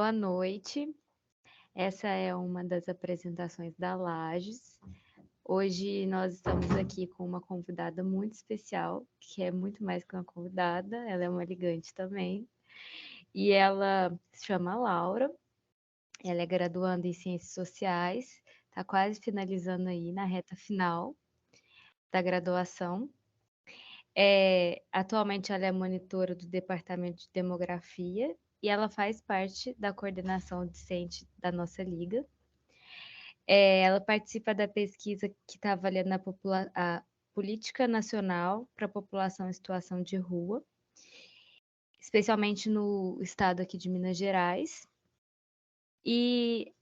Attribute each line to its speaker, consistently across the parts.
Speaker 1: Boa noite. Essa é uma das apresentações da Lages. Hoje nós estamos aqui com uma convidada muito especial, que é muito mais que uma convidada, ela é uma ligante também. E ela se chama Laura, ela é graduanda em Ciências Sociais, está quase finalizando aí na reta final da graduação. Atualmente ela é monitora do Departamento de Demografia e ela faz parte da coordenação discente da nossa liga. Ela participa da pesquisa que está avaliando a política nacional para a população em situação de rua, especialmente no estado aqui de Minas Gerais. E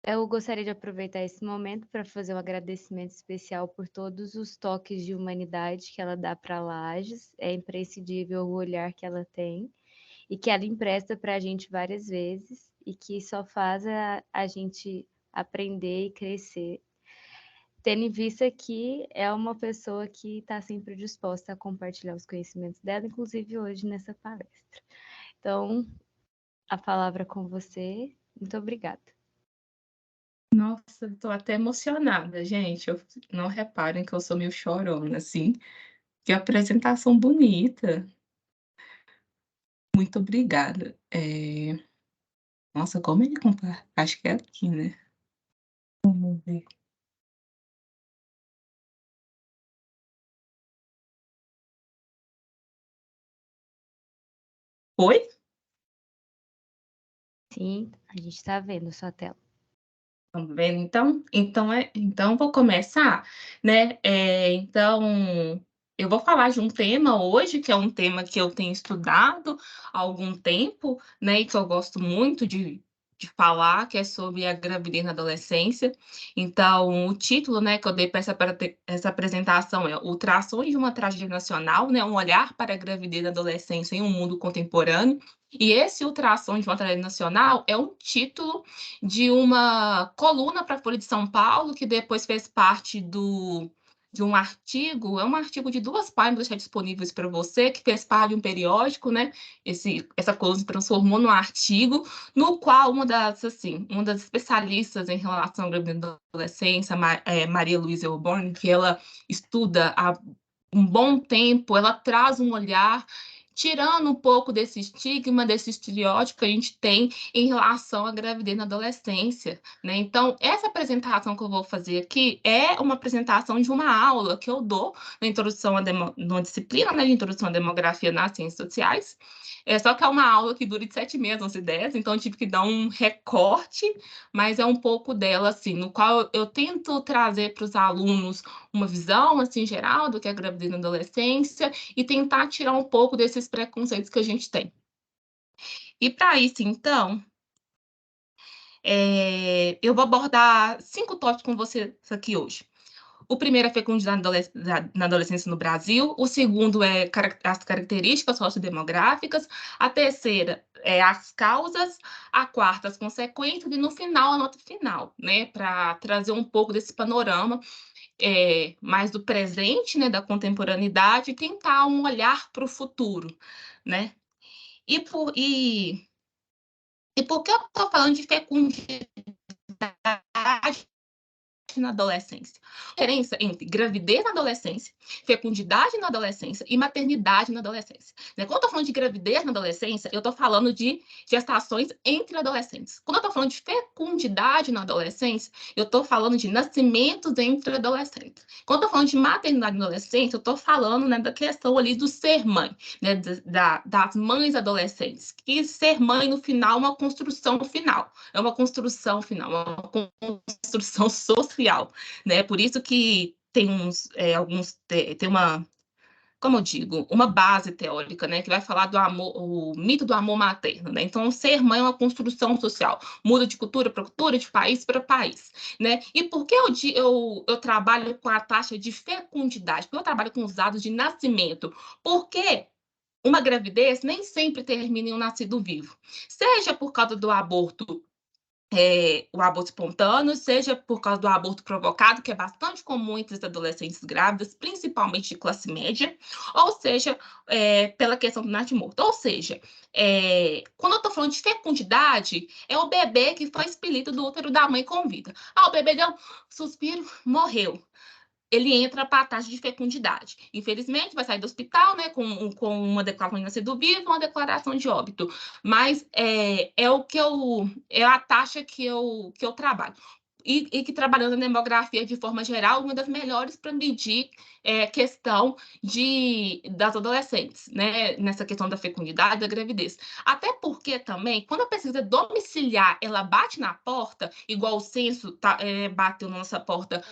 Speaker 1: eu gostaria de aproveitar esse momento para fazer um agradecimento especial por todos os toques de humanidade que ela dá para Lages. É imprescindível o olhar que ela tem e que ela empresta para a gente várias vezes e que só faz a gente aprender e crescer, tendo em vista que é uma pessoa que está sempre disposta a compartilhar os conhecimentos dela, inclusive hoje nessa palestra. Então, a palavra é com você. Muito obrigada.
Speaker 2: Nossa, estou até emocionada, gente. Não reparem que eu sou meio chorona, assim. Que apresentação bonita. Muito obrigada. Nossa, como ele acho que é aqui, né? Vamos ver. Oi?
Speaker 1: Sim, a gente está vendo sua tela.
Speaker 2: Estão vendo então? Então vou começar, né, então, eu vou falar de um tema hoje, que é um tema que eu tenho estudado há algum tempo, né, e que eu gosto muito de falar, que é sobre a gravidez na adolescência. Então, o título, né, que eu dei para essa apresentação é Ultrassom de uma tragédia nacional, né, um olhar para a gravidez na adolescência em um mundo contemporâneo. E esse Ultrassom de uma tragédia nacional é um título de uma coluna para a Folha de São Paulo, que depois fez parte de um artigo, é um artigo de 2 páginas, vou deixar disponíveis para você, que fez parte de um periódico, né? Essa coluna se transformou num artigo, no qual uma das especialistas em relação à gravidez da adolescência, Maria Luísa Elborn, que ela estuda há um bom tempo, ela traz um olhar tirando um pouco desse estigma, desse estereótipo que a gente tem em relação à gravidez na adolescência, né? Então, essa apresentação que eu vou fazer aqui é uma apresentação de uma aula que eu dou na introdução numa disciplina, né, de introdução à demografia nas ciências sociais. Só que é uma aula que dura de 7 meses, 11 e 10, então eu tive que dar um recorte, mas é um pouco dela, assim, no qual eu tento trazer para os alunos uma visão, assim, geral do que é a gravidez na adolescência e tentar tirar um pouco desses preconceitos que a gente tem. E para isso, então, eu vou abordar 5 tópicos com você aqui hoje. O primeiro é a fecundidade na adolescência no Brasil, o segundo é as características sociodemográficas, a terceira é as causas, a quarta as consequências e no final a nota final, né, para trazer um pouco desse panorama mais do presente, né, da contemporaneidade e tentar um olhar para o futuro, né. E por que eu estou falando de fecundidade na adolescência? A diferença entre gravidez na adolescência, fecundidade na adolescência e maternidade na adolescência, né? Quando eu tô falando de gravidez na adolescência, eu tô falando de gestações entre adolescentes. Quando eu tô falando de fecundidade na adolescência, eu tô falando de nascimentos entre adolescentes. Quando eu tô falando de maternidade na adolescência, eu tô falando, né, da questão ali do ser mãe, né, das mães adolescentes, que ser mãe no final é uma construção final, é uma construção final, é uma construção social, né? Por isso que tem tem uma, como eu digo, uma base teórica, né, que vai falar do amor, o mito do amor materno, né? Então, ser mãe é uma construção social, muda de cultura para cultura, de país para país, né? E por que eu trabalho com a taxa de fecundidade? Porque eu trabalho com os dados de nascimento. Porque uma gravidez nem sempre termina em um nascido vivo, seja por causa do aborto o aborto espontâneo, seja por causa do aborto provocado, que é bastante comum entre as adolescentes grávidas, principalmente de classe média, ou seja, pela questão do natimorto. Ou seja, quando eu estou falando de fecundidade, é o bebê que foi expelido do útero da mãe com vida. O bebê deu um suspiro, morreu. Ele entra para a taxa de fecundidade. Infelizmente, vai sair do hospital, né, com uma declaração de nascido vivo, uma declaração de óbito. Mas é a taxa que eu trabalho. E que trabalhando na demografia de forma geral, uma das melhores para medir questão das adolescentes, né? Nessa questão da fecundidade, da gravidez. Até porque também, quando a pesquisa domiciliar ela bate na porta, igual o censo bateu na nossa porta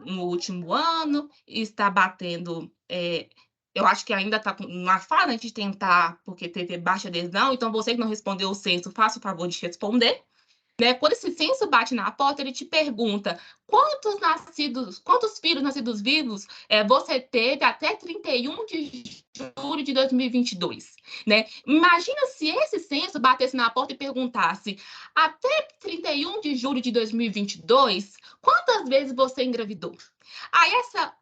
Speaker 2: no último ano, e está batendo. Eu acho que ainda está na fase de tentar, porque teve baixa adesão, então você que não respondeu o censo, faça o favor de responder. Né? Quando esse censo bate na porta, ele te pergunta quantos filhos nascidos vivos você teve até 31 de julho de 2022, né? Imagina se esse censo batesse na porta e perguntasse até 31 de julho de 2022, quantas vezes você engravidou? Aí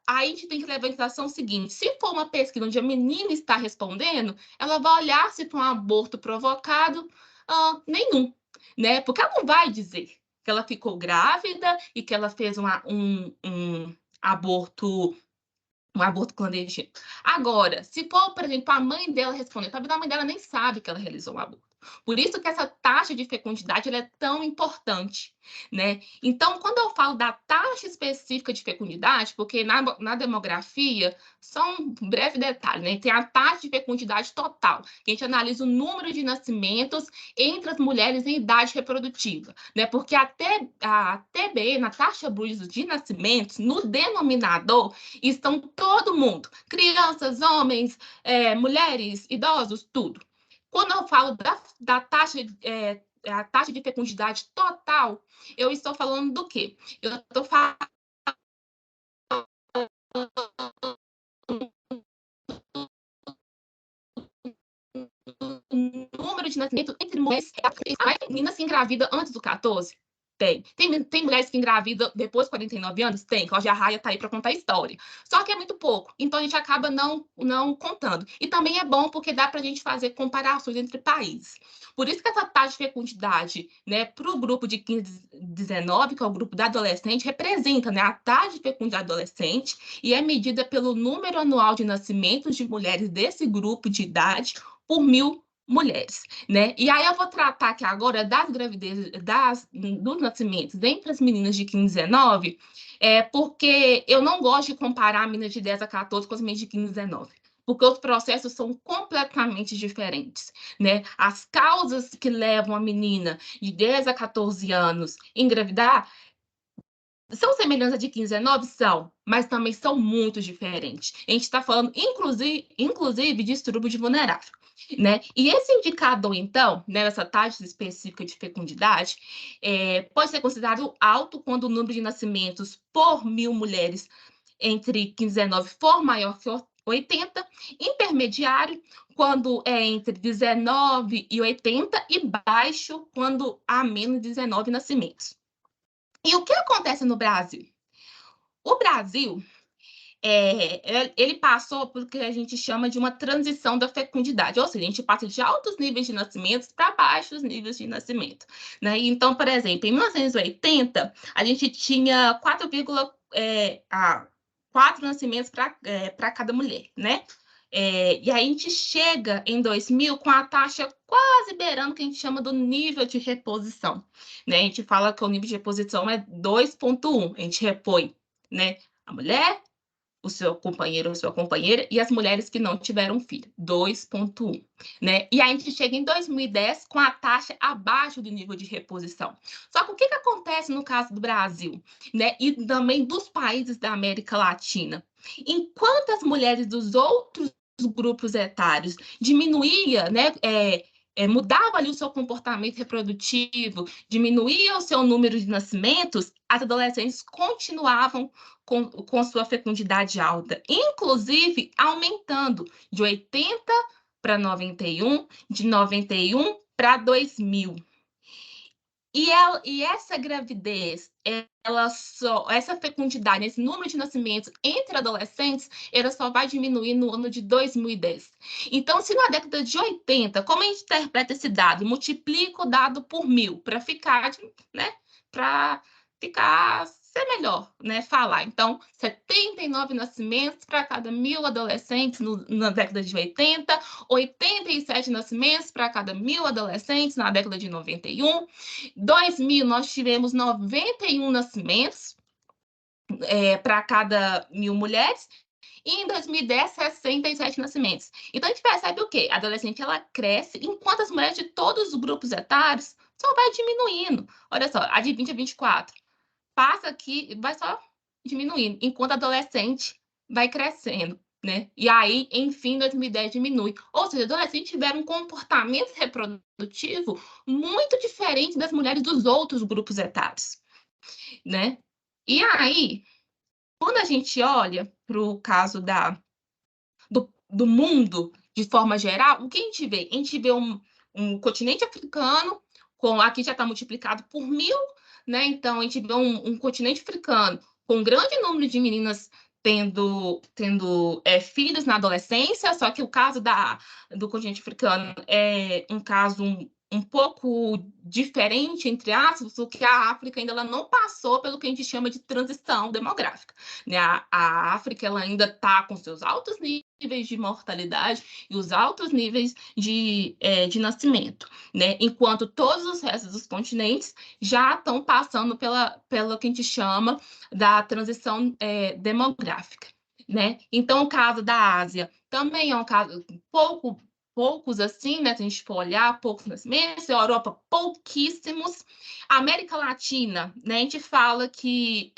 Speaker 2: a gente tem que levar em consideração o seguinte: se for uma pesquisa onde a menina está respondendo, ela vai olhar se foi um aborto provocado, nenhum. Né? Porque ela não vai dizer que ela ficou grávida e que ela fez um aborto clandestino. Agora, se for, por exemplo, a mãe dela responder, talvez a mãe dela nem sabe que ela realizou um aborto. Por isso que essa taxa de fecundidade ela é tão importante, né? Então, quando eu falo da taxa específica de fecundidade, porque na demografia, só um breve detalhe, né? Tem a taxa de fecundidade total, que a gente analisa o número de nascimentos entre as mulheres em idade reprodutiva, né? Porque a TBE, na taxa bruta de nascimentos, no denominador, estão todo mundo, crianças, homens, mulheres, idosos, tudo. Quando eu falo da taxa, a taxa de fecundidade total, eu estou falando do quê? Eu estou falando do número de nascimento entre mulheres. A menina se engravida antes do 14? Tem. Tem mulheres que engravidam depois dos 49 anos? Tem. Cláudia Raia tá aí para contar a história. Só que é muito pouco. Então, a gente acaba não contando. E também é bom porque dá para a gente fazer comparações entre países. Por isso que essa taxa de fecundidade, né, para o grupo de 15 a 19, que é o grupo da adolescente, representa, né, a taxa de fecundidade adolescente e é medida pelo número anual de nascimentos de mulheres desse grupo de idade por 1.000 mulheres, né? E aí eu vou tratar aqui agora das gravidezes, dos nascimentos entre as meninas de 15 a 19, porque eu não gosto de comparar a menina de 10 a 14 com as meninas de 15 a 19. Porque os processos são completamente diferentes, né? As causas que levam a menina de 10 a 14 anos a engravidar são semelhantes a de 15 a 19? São, mas também são muito diferentes. A gente está falando, inclusive, de distúrbio de vulnerável. Né? E esse indicador, então, né, essa taxa específica de fecundidade, pode ser considerado alto quando o número de nascimentos por 1.000 mulheres entre 15 e 19 for maior que 80, intermediário quando é entre 19 e 80 e baixo quando há menos de 19 nascimentos. E o que acontece no Brasil? O Brasil, ele passou por o que a gente chama de uma transição da fecundidade, ou seja, a gente passa de altos níveis de nascimentos para baixos níveis de nascimento. Né? Então, por exemplo, em 1980, a gente tinha 4 nascimentos para cada mulher, né? E aí a gente chega em 2000 com a taxa quase beirando o que a gente chama do nível de reposição. Né? A gente fala que o nível de reposição é 2,1. A gente repõe, né, a mulher, o seu companheiro ou sua companheira e as mulheres que não tiveram filho, 2,1. Né? E aí a gente chega em 2010 com a taxa abaixo do nível de reposição. Só que o que acontece no caso do Brasil, né? E também dos países da América Latina? Enquanto as mulheres dos outros grupos etários diminuía, né? Mudava ali o seu comportamento reprodutivo, diminuía o seu número de nascimentos, as adolescentes continuavam com sua fecundidade alta, inclusive aumentando de 80 para 91, de 91 para 2000. E essa gravidez, essa fecundidade, esse número de nascimentos entre adolescentes, ela só vai diminuir no ano de 2010. Então, se na década de 80, como a gente interpreta esse dado? Multiplica o dado por 1.000 para ficar, né? Para ficar ser melhor, né? Falar. Então, 79 nascimentos para cada 1.000 adolescentes na década de 80, 87 nascimentos para cada 1.000 adolescentes na década de 91. 2000, nós tivemos 91 nascimentos para cada 1.000 mulheres, e em 2010, 67 nascimentos. Então, a gente percebe o quê? A adolescente, ela cresce, enquanto as mulheres de todos os grupos etários só vai diminuindo. Olha só, a de 20 a 24 passa aqui, vai só diminuindo, enquanto a adolescente vai crescendo, né? E aí, enfim, 2010 diminui. Ou seja, adolescentes tiveram um comportamento reprodutivo muito diferente das mulheres dos outros grupos etários, né? E aí, quando a gente olha para o caso do mundo de forma geral, o que a gente vê? A gente vê um continente africano, aqui já está multiplicado por 1.000, né? Então, a gente vê um continente africano com um grande número de meninas tendo filhos na adolescência, só que o caso do continente africano é um caso um pouco diferente, entre aspas, porque a África ainda ela não passou pelo que a gente chama de transição demográfica, né? A África ela ainda está com seus altos níveis de mortalidade e os altos níveis de nascimento, né? Enquanto todos os restos dos continentes já estão passando pelo que a gente chama da transição demográfica, né? Então, o caso da Ásia também é um caso poucos assim, né? Se a gente for olhar, poucos nascimentos, a Europa, pouquíssimos. A América Latina, né? A gente fala que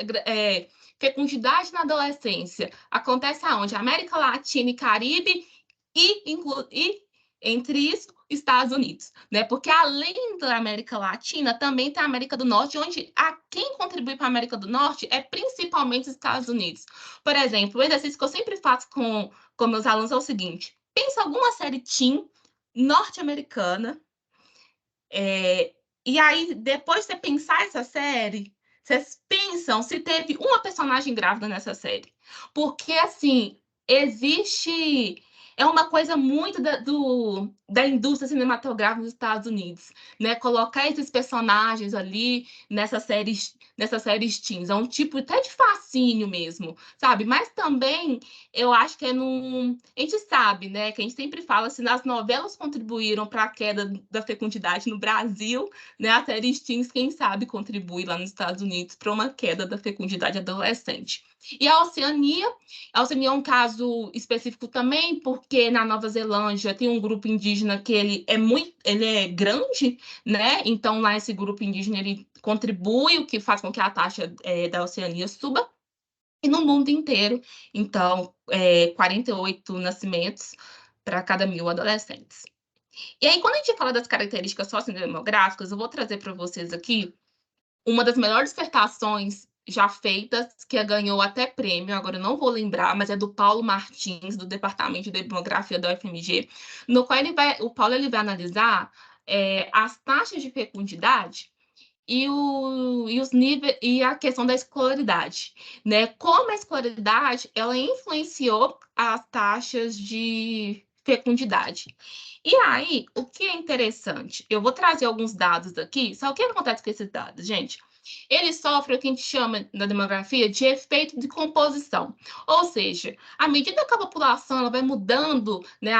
Speaker 2: fecundidade na adolescência acontece aonde? América Latina e Caribe e entre isso, Estados Unidos, né? Porque além da América Latina, também tem a América do Norte, onde quem contribui para a América do Norte é principalmente os Estados Unidos. Por exemplo, o exercício que eu sempre faço com meus alunos é o seguinte: pensa alguma série teen norte-americana, e aí, depois de você pensar essa série, vocês pensam se teve uma personagem grávida nessa série. Porque, assim, existe. É uma coisa muito da indústria cinematográfica dos Estados Unidos, né? Colocar esses personagens ali nessas séries teens. É um tipo até de fascínio mesmo, sabe? Mas também eu acho que a gente sabe, né? Que a gente sempre fala se as novelas contribuíram para a queda da fecundidade no Brasil, né? A série teens, quem sabe, contribui lá nos Estados Unidos para uma queda da fecundidade adolescente. E a Oceania é um caso específico também, porque na Nova Zelândia tem um grupo indígena que ele é grande, né? Então lá esse grupo indígena ele contribui, o que faz com que a taxa da Oceania suba. E no mundo inteiro, então, 48 nascimentos para cada 1.000 adolescentes. E aí, quando a gente fala das características sociodemográficas, eu vou trazer para vocês aqui uma das melhores dissertações já feitas, que ganhou até prêmio, agora eu não vou lembrar, mas é do Paulo Martins, do Departamento de Demografia da UFMG, no qual o Paulo ele vai analisar as taxas de fecundidade os níveis e a questão da escolaridade, né? Como a escolaridade ela influenciou as taxas de fecundidade. E aí, o que é interessante? Eu vou trazer alguns dados aqui. Só o que acontece com esses dados, gente? Ele sofre o que a gente chama na demografia de efeito de composição. Ou seja, à medida que a população ela vai mudando, né,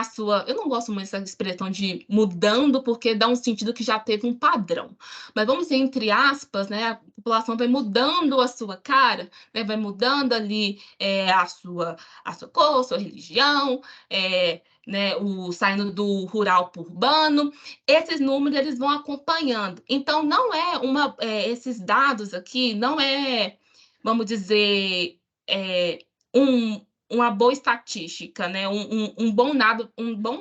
Speaker 2: eu não gosto muito dessa expressão de mudando, porque dá um sentido que já teve um padrão. Mas vamos dizer, entre aspas, né, a população vai mudando a sua cara, né, vai mudando ali a sua cor, a sua religião, né, saindo do rural para o urbano, esses números eles vão acompanhando. Então, não esses dados aqui não vamos dizer, uma boa estatística, né? Um bom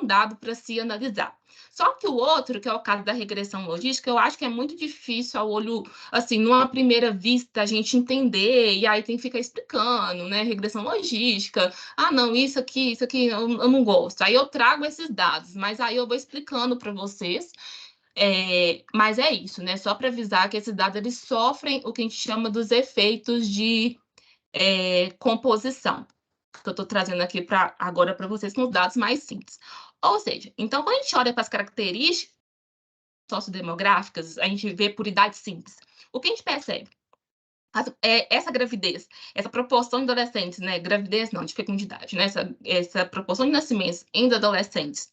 Speaker 2: dado para se analisar. Só que o outro, que é o caso da regressão logística, eu acho que é muito difícil ao olho, assim, numa primeira vista, a gente entender, e aí tem que ficar explicando, né? Regressão logística, não, isso aqui eu não gosto. Aí eu trago esses dados, mas aí eu vou explicando para vocês Mas é isso, né? Só para avisar que esses dados eles sofrem o que a gente chama dos efeitos de composição, que eu estou trazendo aqui agora para vocês com os dados mais simples. Ou seja, então, quando a gente olha para as características sociodemográficas, a gente vê por idade simples. O que a gente percebe? Essa gravidez, essa proporção de adolescentes, né? Gravidez não, de fecundidade, né? Essa proporção de nascimentos entre adolescentes,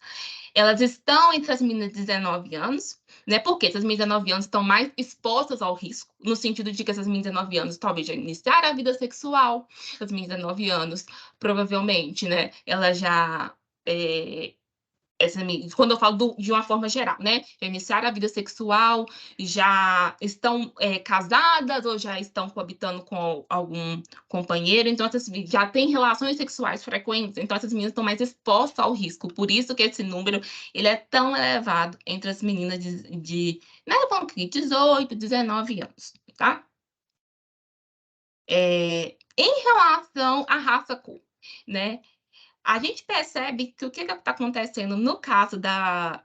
Speaker 2: elas estão entre as meninas de 19 anos, né? Porque essas meninas de 19 anos estão mais expostas ao risco, no sentido de que essas meninas de 19 anos talvez já iniciaram a vida sexual, as meninas de 19 anos, provavelmente, né? Elas já quando eu falo de uma forma geral, né? Já iniciaram a vida sexual, já estão casadas ou já estão coabitando com algum companheiro, então já têm relações sexuais frequentes, então essas meninas estão mais expostas ao risco. Por isso que esse número ele é tão elevado entre as meninas né, 18, 19 anos, tá? Em relação à raça-cor, né? A gente percebe que o que está acontecendo no caso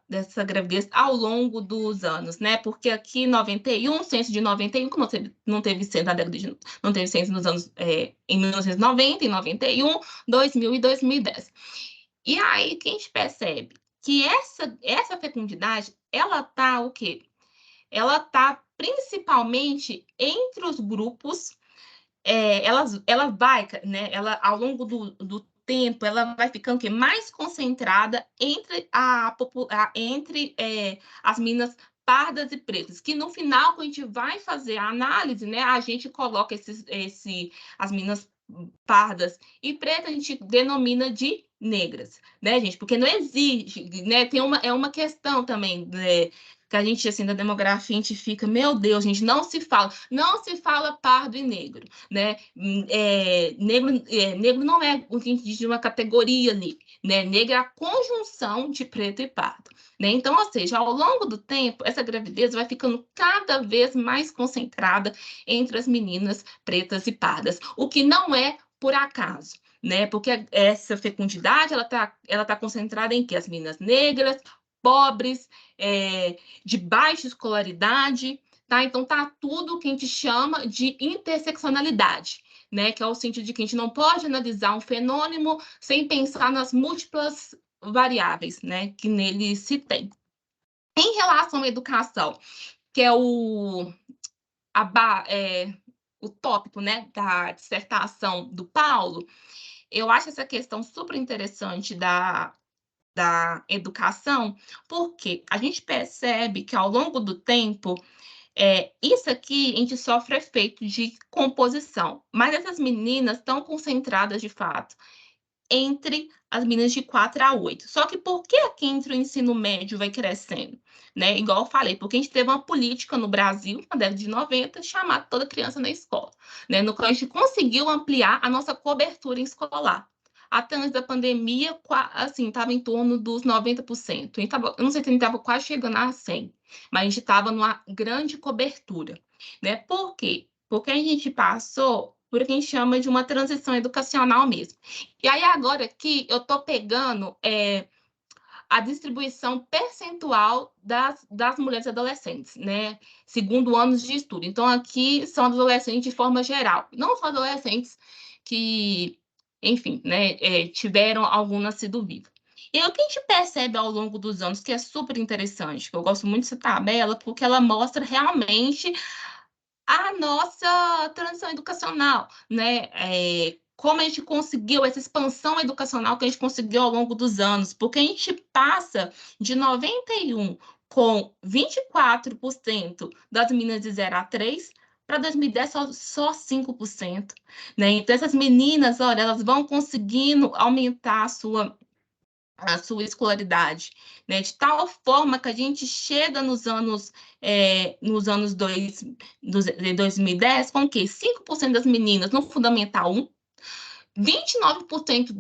Speaker 2: dessa gravidez ao longo dos anos, né? Porque aqui 91, censo de 91, como não teve censo na década não teve censo nos anos em 1990, em 91, 2000 e 2010. E aí que a gente percebe que essa fecundidade, ela tá o quê? Ela tá principalmente entre os grupos ela vai, né? Ela ao longo do tempo, ela vai ficando mais concentrada entre as minas pardas e pretas, que no final, quando a gente vai fazer a análise, né, a gente coloca as minas pardas e pretas, a gente denomina de negras, né, gente? Porque não existe, né? É uma questão também, né? Que a gente, assim, da demografia, a gente fica, meu Deus, gente, não se fala pardo e negro, né? Negro não é o que a gente diz de uma categoria ali, né? Negro é a conjunção de preto e pardo, né? Então, ou seja, ao longo do tempo, essa gravidez vai ficando cada vez mais concentrada entre as meninas pretas e pardas, o que não é por acaso, né? Porque essa fecundidade, ela tá concentrada em que? As meninas negras, pobres, de baixa escolaridade, tá? Então, tá tudo que a gente chama de interseccionalidade, né? Que é o sentido de que a gente não pode analisar um fenômeno sem pensar nas múltiplas variáveis, né? Que nele se tem. Em relação à educação, que é o tópico, né, da dissertação do Paulo, eu acho essa questão super interessante da educação, porque a gente percebe que ao longo do tempo, isso aqui a gente sofre efeito de composição, mas essas meninas estão concentradas de fato entre as meninas de 4 a 8. Só que por que aqui entre o ensino médio vai crescendo? Né? Igual eu falei, porque a gente teve uma política no Brasil, na década de 90, chamar toda criança na escola, né? No qual a gente conseguiu ampliar a nossa cobertura escolar. Até antes da pandemia, assim, estava em torno dos 90%. Eu não sei se a gente estava quase chegando a 100%, mas a gente estava numa grande cobertura. Né? Por quê? Porque a gente passou por o que a gente chama de uma transição educacional mesmo. E aí, agora aqui, eu estou pegando a distribuição percentual das mulheres adolescentes, né? Segundo anos de estudo. Então, aqui são adolescentes de forma geral. Não só adolescentes que, enfim, né, tiveram algum nascido vivo. E o que a gente percebe ao longo dos anos, que é super interessante, que eu gosto muito dessa tabela, porque ela mostra realmente a nossa transição educacional, né? Como a gente conseguiu essa expansão educacional que a gente conseguiu ao longo dos anos, porque a gente passa de 91 com 24% das meninas de 0 a 3 para 2010 só 5%, né? Então essas meninas, olha, elas vão conseguindo aumentar a sua escolaridade, né? De tal forma que a gente chega nos anos de 2010 com o quê? 5% das meninas no Fundamental 1, 29%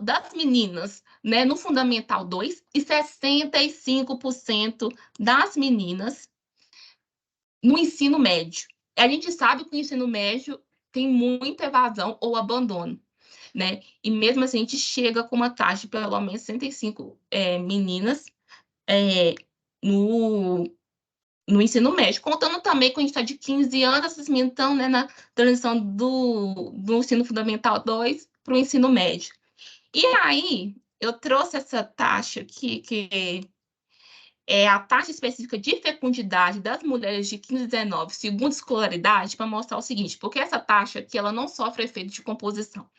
Speaker 2: das meninas, né, no Fundamental 2 e 65% das meninas no ensino médio. A gente sabe que o ensino médio tem muita evasão ou abandono, né? E mesmo assim, a gente chega com uma taxa de pelo menos 65 meninas no ensino médio, contando também que a gente está de 15 anos, essas meninas estão, né, na transição do ensino fundamental 2 para o ensino médio. E aí, eu trouxe essa taxa aqui, que é a taxa específica de fecundidade das mulheres de 15 a 19, segundo escolaridade, para mostrar o seguinte, porque essa taxa aqui, ela não sofre efeito de composição.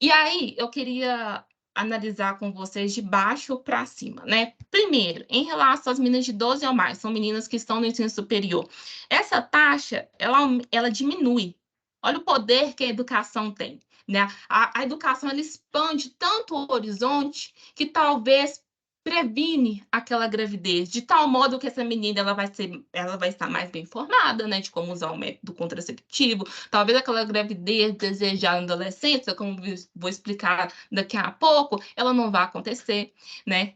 Speaker 2: E aí, eu queria analisar com vocês de baixo para cima, né? Primeiro, em relação às meninas de 12 ou mais, são meninas que estão no ensino superior. Essa taxa, ela diminui. Olha o poder que a educação tem, né? A educação, ela expande tanto o horizonte que talvez previne aquela gravidez, de tal modo que essa menina ela vai estar mais bem informada, né, de como usar o método contraceptivo, talvez aquela gravidez desejada na adolescência, como vou explicar daqui a pouco, ela não vai acontecer, né?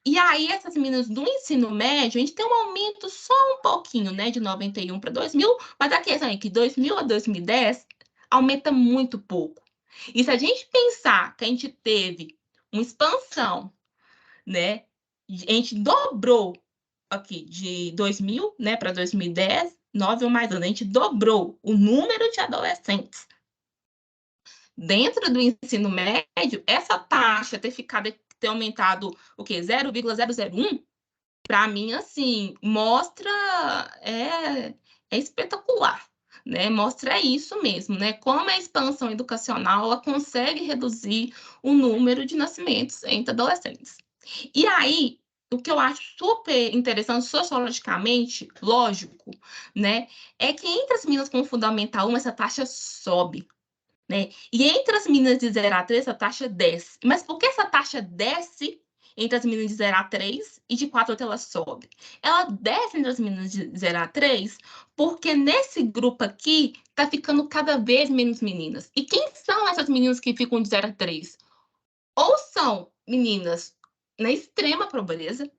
Speaker 2: E aí, essas meninas do ensino médio, a gente tem um aumento só um pouquinho, né, de 91 para 2000, mas a questão é que 2000 a 2010 aumenta muito pouco. E se a gente pensar que a gente teve uma expansão, né, a gente dobrou aqui de 2000, né, para 2010, 9 ou mais anos, a gente dobrou o número de adolescentes dentro do ensino médio, essa taxa ter aumentado o quê? 0,001, para mim, assim, mostra é espetacular, né? Mostra isso mesmo, né? Como a expansão educacional ela consegue reduzir o número de nascimentos entre adolescentes. E aí, o que eu acho super interessante sociologicamente, lógico, né, é que entre as meninas com Fundamental 1, essa taxa sobe, né? E entre as meninas de 0 a 3, a taxa desce. Mas por que essa taxa desce entre as meninas de 0 a 3 e de 4 a 8 ela sobe? Ela desce entre as meninas de 0 a 3 porque nesse grupo aqui tá ficando cada vez menos meninas. E quem são essas meninas que ficam de 0 a 3? Ou são meninas na extrema pobreza,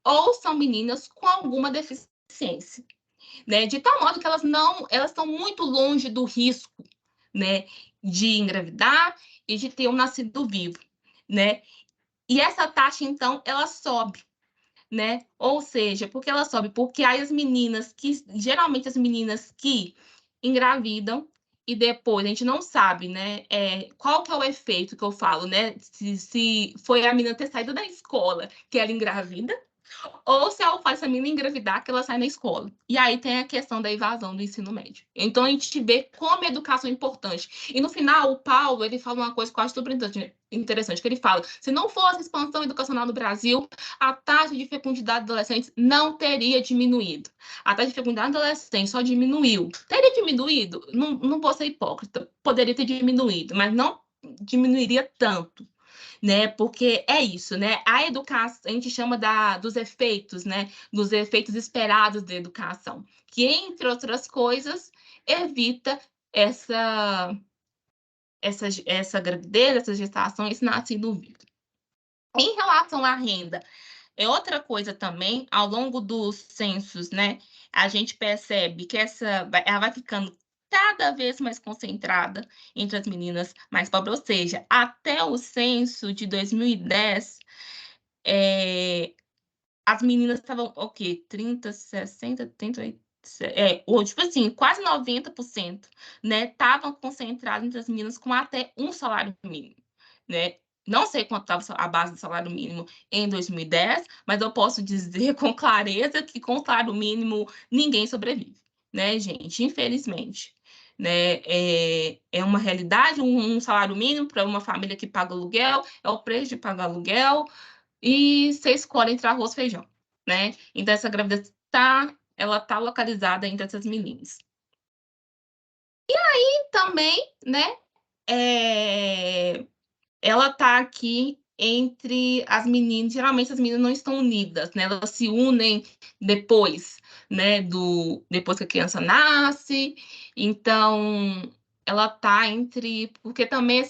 Speaker 2: ou são meninas com alguma deficiência, né? De tal modo que elas estão muito longe do risco, né, de engravidar e de ter um nascido vivo, né? E essa taxa, então, ela sobe, né? Ou seja, porque ela sobe? Porque aí geralmente as meninas que engravidam e depois a gente não sabe, né? Qual que é o efeito que eu falo, né? Se foi a menina ter saído da escola que ela engravida, ou se ela faz a menina engravidar, que ela sai na escola. E aí tem a questão da evasão do ensino médio. Então a gente vê como a educação é importante. E no final, o Paulo, ele fala uma coisa que eu acho super interessante, que ele fala, se não fosse a expansão educacional no Brasil, a taxa de fecundidade de adolescentes não teria diminuído. A taxa de fecundidade de adolescentes só diminuiu. Teria diminuído? Não vou ser hipócrita. Poderia ter diminuído, mas não diminuiria tanto, né? Porque é isso, né? A educação, a gente chama dos efeitos, né? Dos efeitos esperados da educação, que, entre outras coisas, evita essa gravidez, essa gestação, esse nascido vivo. Em relação à renda, é outra coisa também, ao longo dos censos, né? A gente percebe que ela vai ficando cada vez mais concentrada entre as meninas mais pobres, ou seja, até o censo de 2010, as meninas estavam, o quê? 30, 60, 30, ou, tipo assim, quase 90%, né? Estavam concentradas entre as meninas com até um salário mínimo, né? Não sei quanto estava a base do salário mínimo em 2010, mas eu posso dizer com clareza que com o salário mínimo ninguém sobrevive, né, gente? Infelizmente. Né? É uma realidade, um salário mínimo para uma família que paga aluguel, é o preço de pagar aluguel, e você escolhe entre arroz e feijão, né? Então, essa gravidez ela tá localizada entre essas meninas. E aí, também, né, ela tá aqui entre as meninas, geralmente as meninas não estão unidas, né? Elas se unem depois, né, depois que a criança nasce. Então, ela tá entre, porque também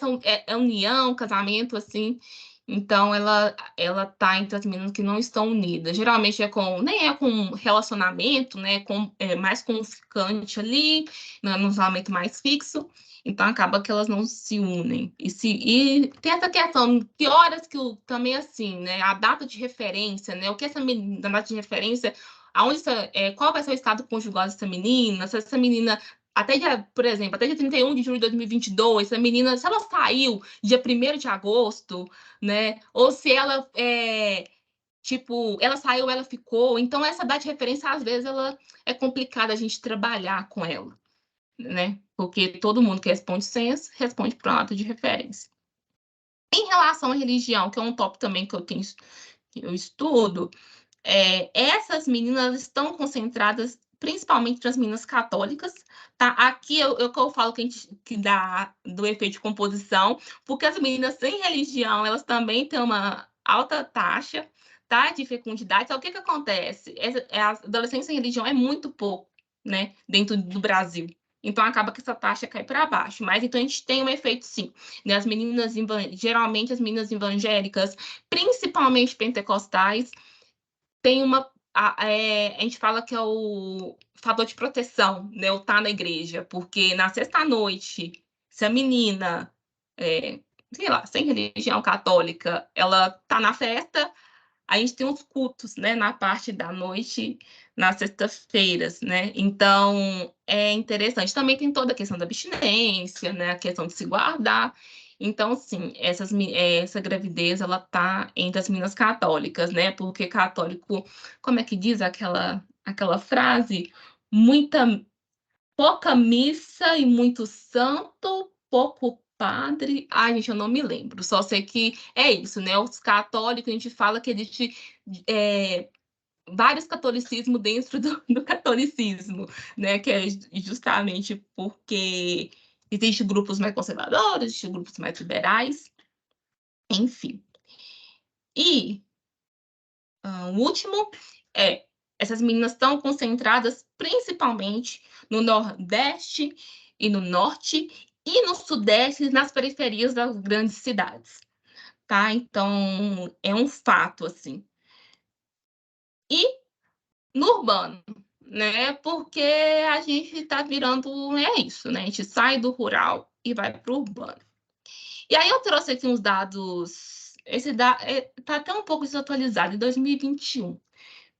Speaker 2: é união, casamento, assim, Então, ela tá entre as meninas que não estão unidas. Geralmente nem é com relacionamento, né? Mais com um ficante ali, num relacionamento mais fixo. Então, acaba que elas não se unem. E tem essa questão, que horas também assim, né? A data de referência, né? O que essa menina, a data de referência, qual vai ser o estado conjugal dessa menina? Se essa menina por exemplo, até dia 31 de julho de 2022, essa menina, se ela saiu dia 1º de agosto, né? Ou se ela tipo, ela saiu, ela ficou. Então, essa data de referência, às vezes, ela é complicada a gente trabalhar com ela, né? Porque todo mundo que responde senhas responde para uma data de referência. Em relação à religião, que é um tópico também que eu estudo, essas meninas estão concentradas principalmente nas meninas católicas, tá? Aqui que eu falo que dá do efeito de composição, porque as meninas sem religião, elas também têm uma alta taxa, tá? De fecundidade. Então, o que acontece? A adolescência sem religião é muito pouco, né? Dentro do Brasil. Então, acaba que essa taxa cai para baixo. Mas, então, a gente tem um efeito, sim. Né? Geralmente, as meninas evangélicas, principalmente pentecostais, tem a gente fala que é o fator de proteção, né? O tá na igreja, porque na sexta-noite, se a menina, sei lá, sem religião católica, ela tá na festa, a gente tem os cultos, né? Na parte da noite, nas sextas-feiras, né? Então, é interessante. Também tem toda a questão da abstinência, né? A questão de se guardar. Então, sim, essa gravidez, ela tá entre as meninas católicas, né? Porque católico, como é que diz aquela frase? Pouca missa e muito santo, pouco padre. Ai, gente, eu não me lembro. Só sei que é isso, né? Os católicos, a gente fala que existe vários catolicismos dentro do catolicismo, né? Que é justamente porque existem grupos mais conservadores, existem grupos mais liberais, enfim. E o último essas meninas estão concentradas principalmente no Nordeste e no Norte e no Sudeste, nas periferias das grandes cidades, tá? Então, é um fato, assim. E no urbano, né? Porque a gente está virando, isso, né? A gente sai do rural e vai para o urbano. E aí eu trouxe aqui uns dados, esse está até um pouco desatualizado, em 2021.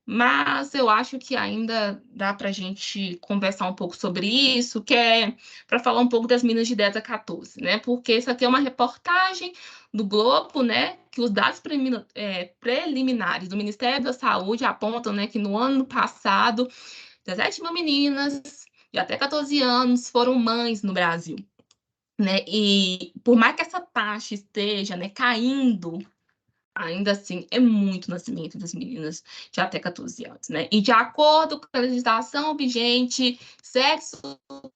Speaker 2: Mas eu acho que ainda dá para a gente conversar um pouco sobre isso, que é para falar um pouco das minas de 10 a 14, né? Porque isso aqui é uma reportagem do Globo, né? Que os dados preliminares do Ministério da Saúde apontam, né, que no ano passado, 17 mil meninas de até 14 anos foram mães no Brasil, né? E por mais que essa taxa esteja, né, caindo, ainda assim, é muito nascimento das meninas de até 14 anos, né? E de acordo com a legislação vigente, sexo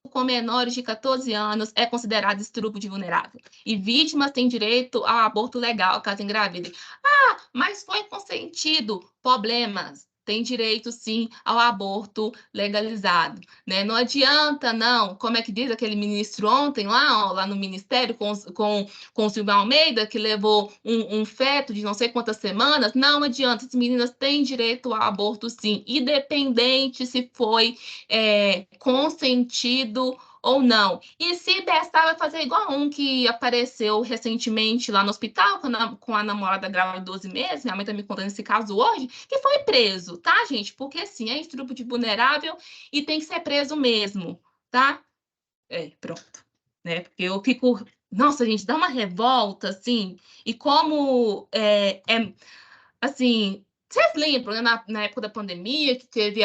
Speaker 2: com menores de 14 anos é considerado estupro de vulnerável. E vítimas têm direito ao aborto legal caso engravidem. Ah, mas foi consentido. Problemas. Tem direito, sim, ao aborto legalizado, né? Não adianta, não. Como é que diz aquele ministro ontem lá no Ministério com o Silvio Almeida, que levou um feto de não sei quantas semanas? Não adianta, as meninas têm direito ao aborto, sim, independente se foi consentido ou não. E se bestar, vai fazer igual um que apareceu recentemente lá no hospital com a namorada grávida de 12 meses, minha mãe tá me contando esse caso hoje, que foi preso, tá, gente? Porque, assim, é estupro de vulnerável e tem que ser preso mesmo, tá? Pronto. Né? Porque eu fico... Nossa, gente, dá uma revolta, assim, e como assim, vocês lembram, né, na época da pandemia, que teve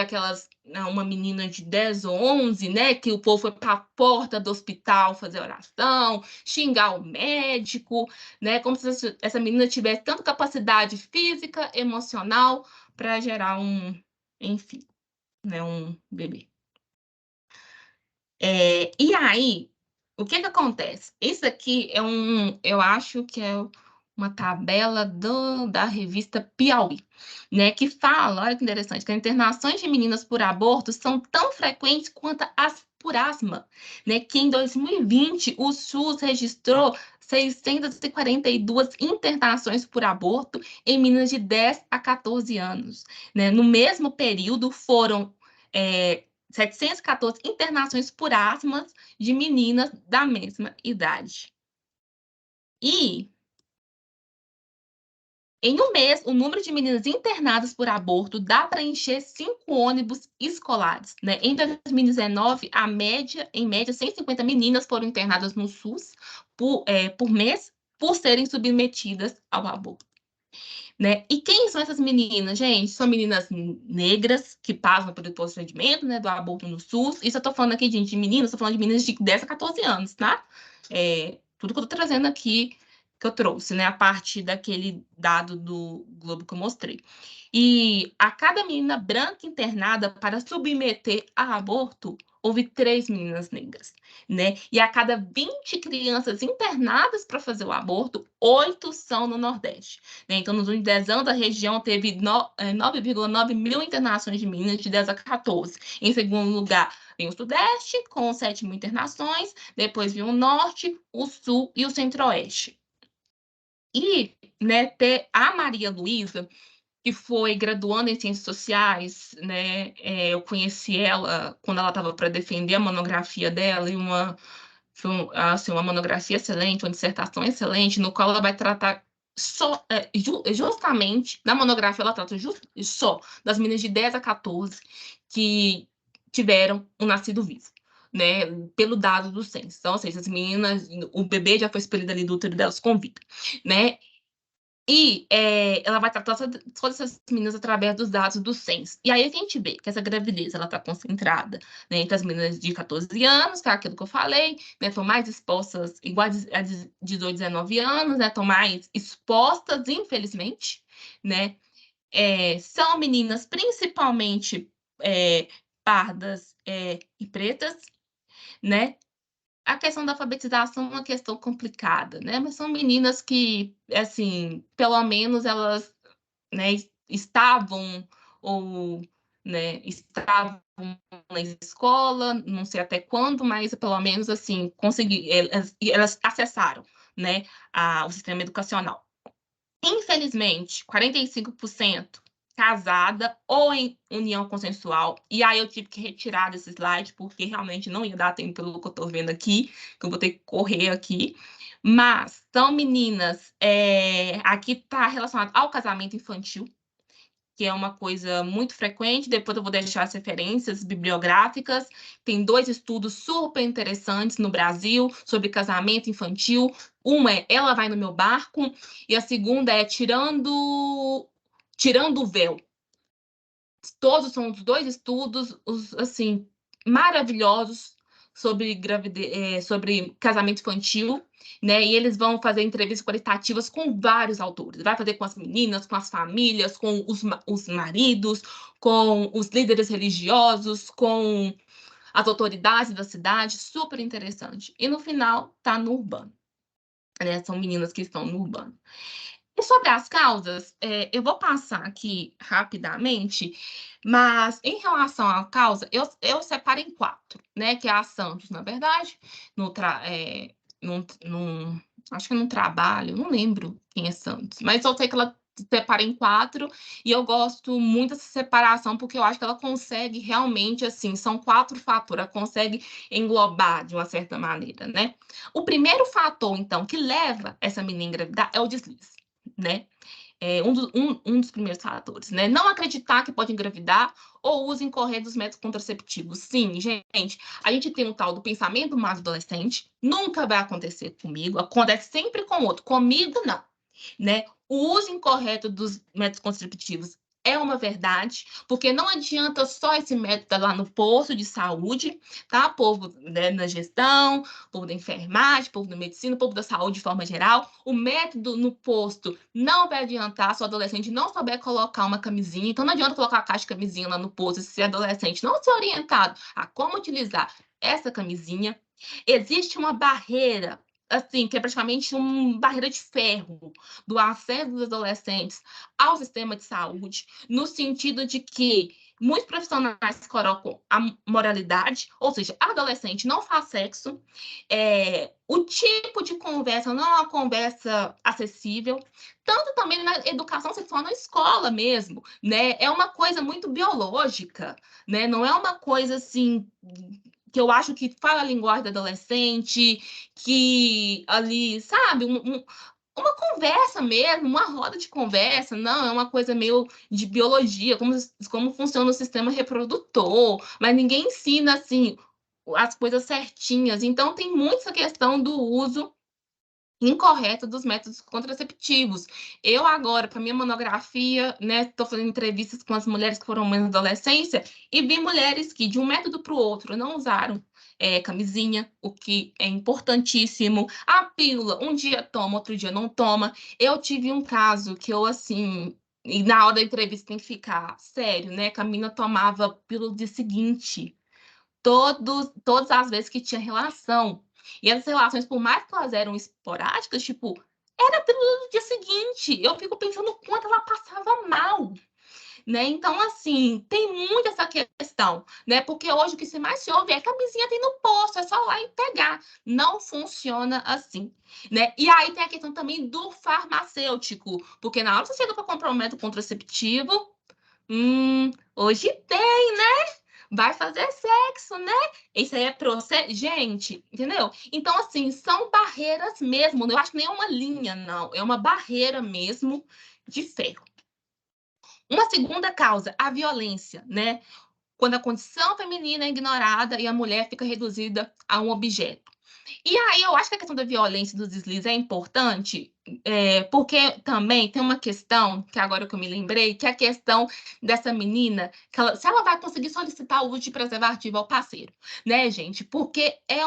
Speaker 2: uma menina de 10 ou 11, né, que o povo foi para a porta do hospital fazer oração, xingar o médico, né, como se essa menina tivesse tanta capacidade física, emocional, para gerar enfim, né, um bebê. E aí, o que acontece? Isso aqui eu acho que é uma tabela da revista Piauí, né? Que fala, olha que interessante, que as internações de meninas por aborto são tão frequentes quanto as por asma, né? Que em 2020 o SUS registrou 642 internações por aborto em meninas de 10 a 14 anos. Né? No mesmo período, foram 714 internações por asmas de meninas da mesma idade. E, em um mês, o número de meninas internadas por aborto dá para encher 5 ônibus escolares. Né? Em 2019, em média, 150 meninas foram internadas no SUS por mês por serem submetidas ao aborto. Né? E quem são essas meninas, gente? São meninas negras que passam pelo procedimento, né, do aborto no SUS. Isso eu tô falando aqui, gente, de meninas, tô falando de meninas de 10 a 14 anos, tá? Tudo que eu tô trazendo aqui, que eu trouxe, né? A partir daquele dado do Globo que eu mostrei. E a cada menina branca internada para submeter a aborto, houve 3 meninas negras, né? E a cada 20 crianças internadas para fazer o aborto, 8 são no Nordeste. Né? Então, nos últimos 10 anos, a região teve 9,9 mil internações de meninas de 10 a 14. Em segundo lugar, vem o Sudeste, com 7 mil internações. Depois vem o Norte, o Sul e o Centro-Oeste. E, né, ter a Maria Luísa, que foi graduanda em Ciências Sociais, né? Eu conheci ela quando ela estava para defender a monografia dela, e foi assim, uma monografia excelente, uma dissertação excelente, no qual ela vai tratar justamente, na monografia ela trata só das meninas de 10 a 14 que tiveram um nascido vivo, né, pelo dado do censo. Então, ou seja, as meninas, o bebê já foi expelido ali do útero delas com vida, né? E ela vai tratar todas essas meninas através dos dados do censo. E aí a gente vê que essa gravidez ela está concentrada, né, entre as meninas de 14 anos, que é aquilo que eu falei, né, estão mais expostas, igual a 18, 19 anos, né, estão mais expostas, infelizmente, né? São meninas principalmente pardas e pretas, né? A questão da alfabetização é uma questão complicada, né? Mas são meninas que, assim, pelo menos elas, né, estavam ou, né, estavam na escola, não sei até quando, mas pelo menos assim, elas acessaram, né, o sistema educacional. Infelizmente, 45% casada ou em união consensual. E aí eu tive que retirar desse slide, porque realmente não ia dar tempo pelo que eu tô vendo aqui, que eu vou ter que correr aqui. Mas são meninas, aqui tá relacionado ao casamento infantil, que é uma coisa muito frequente. Depois eu vou deixar as referências bibliográficas. Tem 2 estudos super interessantes no Brasil sobre casamento infantil. Uma é Ela Vai no Meu Barco, e a segunda é Tirando o Véu. Todos são os 2 estudos, assim, maravilhosos sobre sobre casamento infantil, né? E eles vão fazer entrevistas qualitativas com vários autores. Vai fazer com as meninas, com as famílias, com os maridos, com os líderes religiosos, com as autoridades da cidade. Super interessante. E no final, tá no urbano. Né? São meninas que estão no urbano. E sobre as causas, eu vou passar aqui rapidamente, mas em relação à causa, eu separo em 4, né? Que é a Santos, na verdade, acho que no trabalho, não lembro quem é Santos, mas eu sei que ela separa em 4, e eu gosto muito dessa separação, porque eu acho que ela consegue realmente, assim, são 4 fatores, ela consegue englobar de uma certa maneira, né? O primeiro fator, então, que leva essa menina a engravidar é o deslize, né? Um dos primeiros fatores, né? Não acreditar que pode engravidar ou uso incorreto dos métodos contraceptivos. Sim, gente, a gente tem um tal do pensamento mais adolescente, nunca vai acontecer comigo, acontece sempre com o outro, comigo não, né? O uso incorreto dos métodos contraceptivos é uma verdade, porque não adianta só esse método lá no posto de saúde, tá? Povo, né, na gestão, povo da enfermagem, povo da medicina, povo da saúde de forma geral. O método no posto não vai adiantar se o adolescente não souber colocar uma camisinha. Então, não adianta colocar a caixa de camisinha lá no posto se o adolescente não ser orientado a como utilizar essa camisinha. Existe uma barreira, assim, que é praticamente uma barreira de ferro do acesso dos adolescentes ao sistema de saúde, no sentido de que Muitos profissionais colocam a moralidade, ou seja, adolescente não faz sexo, o tipo de conversa não é uma conversa acessível, tanto também na educação sexual na escola mesmo, né? É uma coisa muito biológica, né? Não é uma coisa assim que eu acho que fala a linguagem do adolescente, que ali, sabe, uma conversa mesmo, uma roda de conversa, não, é uma coisa meio de biologia, como funciona o sistema reprodutor, mas ninguém ensina, assim, as coisas certinhas. Então, tem muito essa questão do uso incorreto dos métodos contraceptivos. Eu agora, para minha monografia, né, estou fazendo entrevistas com as mulheres que foram mães na adolescência e vi mulheres que, de um método para o outro, não usaram camisinha, o que é importantíssimo. A pílula, um dia toma, outro dia não toma. Eu tive um caso que eu, assim, e na hora da entrevista tem que ficar sério, né? Que a menina tomava pílula do dia seguinte todas as vezes que tinha relação. E essas relações, por mais que elas eram esporádicas, tipo, era pelo dia seguinte. Eu fico pensando o quanto ela passava mal, né? Então, assim, tem muito essa questão, né? Porque hoje o que mais se ouve é camisinha tem no posto, é só lá e pegar. Não funciona assim, né? E aí tem a questão também do farmacêutico, porque na hora que você chega para comprar um método contraceptivo, hoje tem, né? Vai fazer sexo, né? Isso aí é processo. Gente, entendeu? Então, assim, são barreiras mesmo. Eu acho que nem é uma linha, não. É uma barreira mesmo de ferro. Uma segunda causa, a violência, né? Quando a condição feminina é ignorada e a mulher fica reduzida a um objeto. E aí eu acho que a questão da violência dos deslizes é importante, porque também tem uma questão, que agora que eu me lembrei, que é a questão dessa menina, se ela vai conseguir solicitar o uso de preservativo ao parceiro, né, gente? Porque é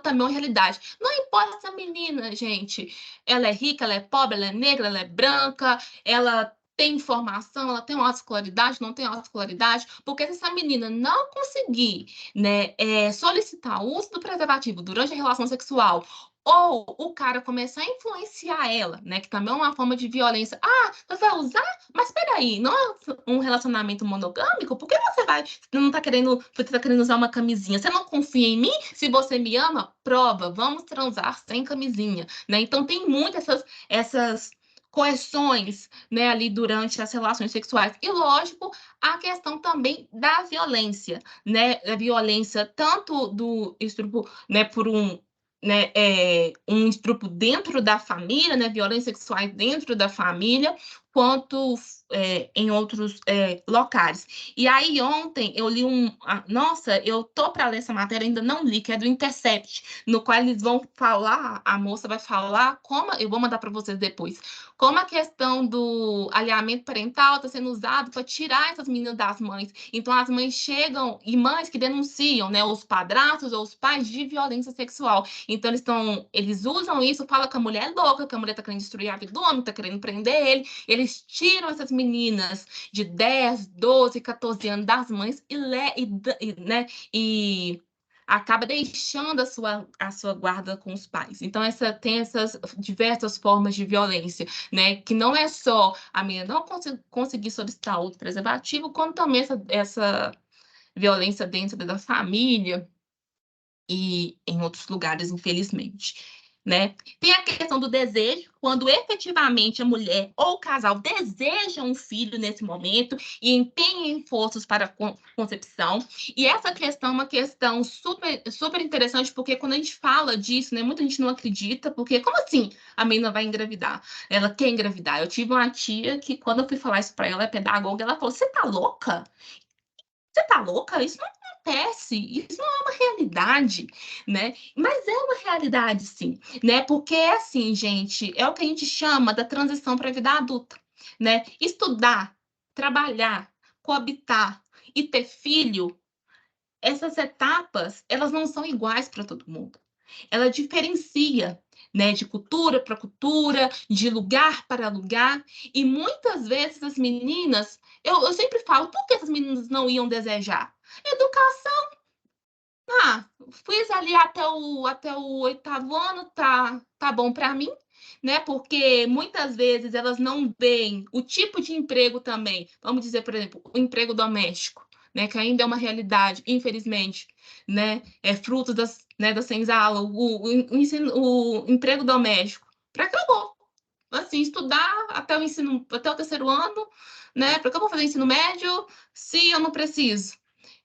Speaker 2: também uma realidade. Não importa se a menina, gente, ela é rica, ela é pobre, ela é negra, ela é branca, ela tem informação, ela tem uma escolaridade, não tem uma escolaridade, porque se essa menina não conseguir, né, solicitar o uso do preservativo durante a relação sexual, ou o cara começar a influenciar ela, né, que também é uma forma de violência. Ah, você vai usar? Mas peraí, não é um relacionamento monogâmico? Por que você não tá querendo, você tá querendo usar uma camisinha? Você não confia em mim? Se você me ama, prova, vamos transar sem camisinha, né? Então tem muitas essas coerções, né, ali durante as relações sexuais. E, lógico, a questão também da violência, né, a violência tanto do estupro, né, por um estupro dentro da família, né, violências sexuais dentro da família, quanto em outros locais. E aí ontem eu li nossa, eu tô para ler essa matéria, ainda não li, que é do Intercept, no qual eles vão falar, a moça vai falar como, eu vou mandar para vocês depois, como a questão do alinhamento parental está sendo usado para tirar essas meninas das mães. Então, as mães chegam, e mães que denunciam, né, os padrastos ou os pais de violência sexual. Então, eles usam isso, falam que a mulher é louca, que a mulher está querendo destruir a vida do homem, está querendo prender ele. Eles tiram essas meninas de 10, 12, 14 anos das mães né, e acaba deixando a sua guarda com os pais. Então, tem essas diversas formas de violência, né? Que não é só a menina não conseguir solicitar outro preservativo, como também essa violência dentro da família e em outros lugares, infelizmente. Né? Tem a questão do desejo, quando efetivamente a mulher ou o casal deseja um filho nesse momento e empenha esforços para a concepção. E essa questão é uma questão super, super interessante, porque quando a gente fala disso, né, muita gente não acredita, porque como assim a menina vai engravidar? Ela quer engravidar. Eu tive uma tia que, quando eu fui falar isso para ela, é pedagoga, ela falou: Você tá louca? Você tá louca? Isso não acontece, isso não é uma realidade, né? Mas é uma realidade, sim, né? Porque é assim, gente, é o que a gente chama da transição para a vida adulta, né? Estudar, trabalhar, coabitar e ter filho, essas etapas, elas não são iguais para todo mundo. Ela diferencia, né, de cultura para cultura, de lugar para lugar, e muitas vezes as meninas, eu sempre falo, por que as meninas não iam desejar? Educação, fiz ali até o 8º ano, tá bom para mim, né? Porque muitas vezes elas não veem o tipo de emprego também, vamos dizer, por exemplo, o emprego doméstico. né, que ainda é uma realidade, infelizmente, né, é fruto da senzala, o emprego doméstico, para que eu vou, assim, estudar até o terceiro ano, né, para que eu vou fazer ensino médio se eu não preciso,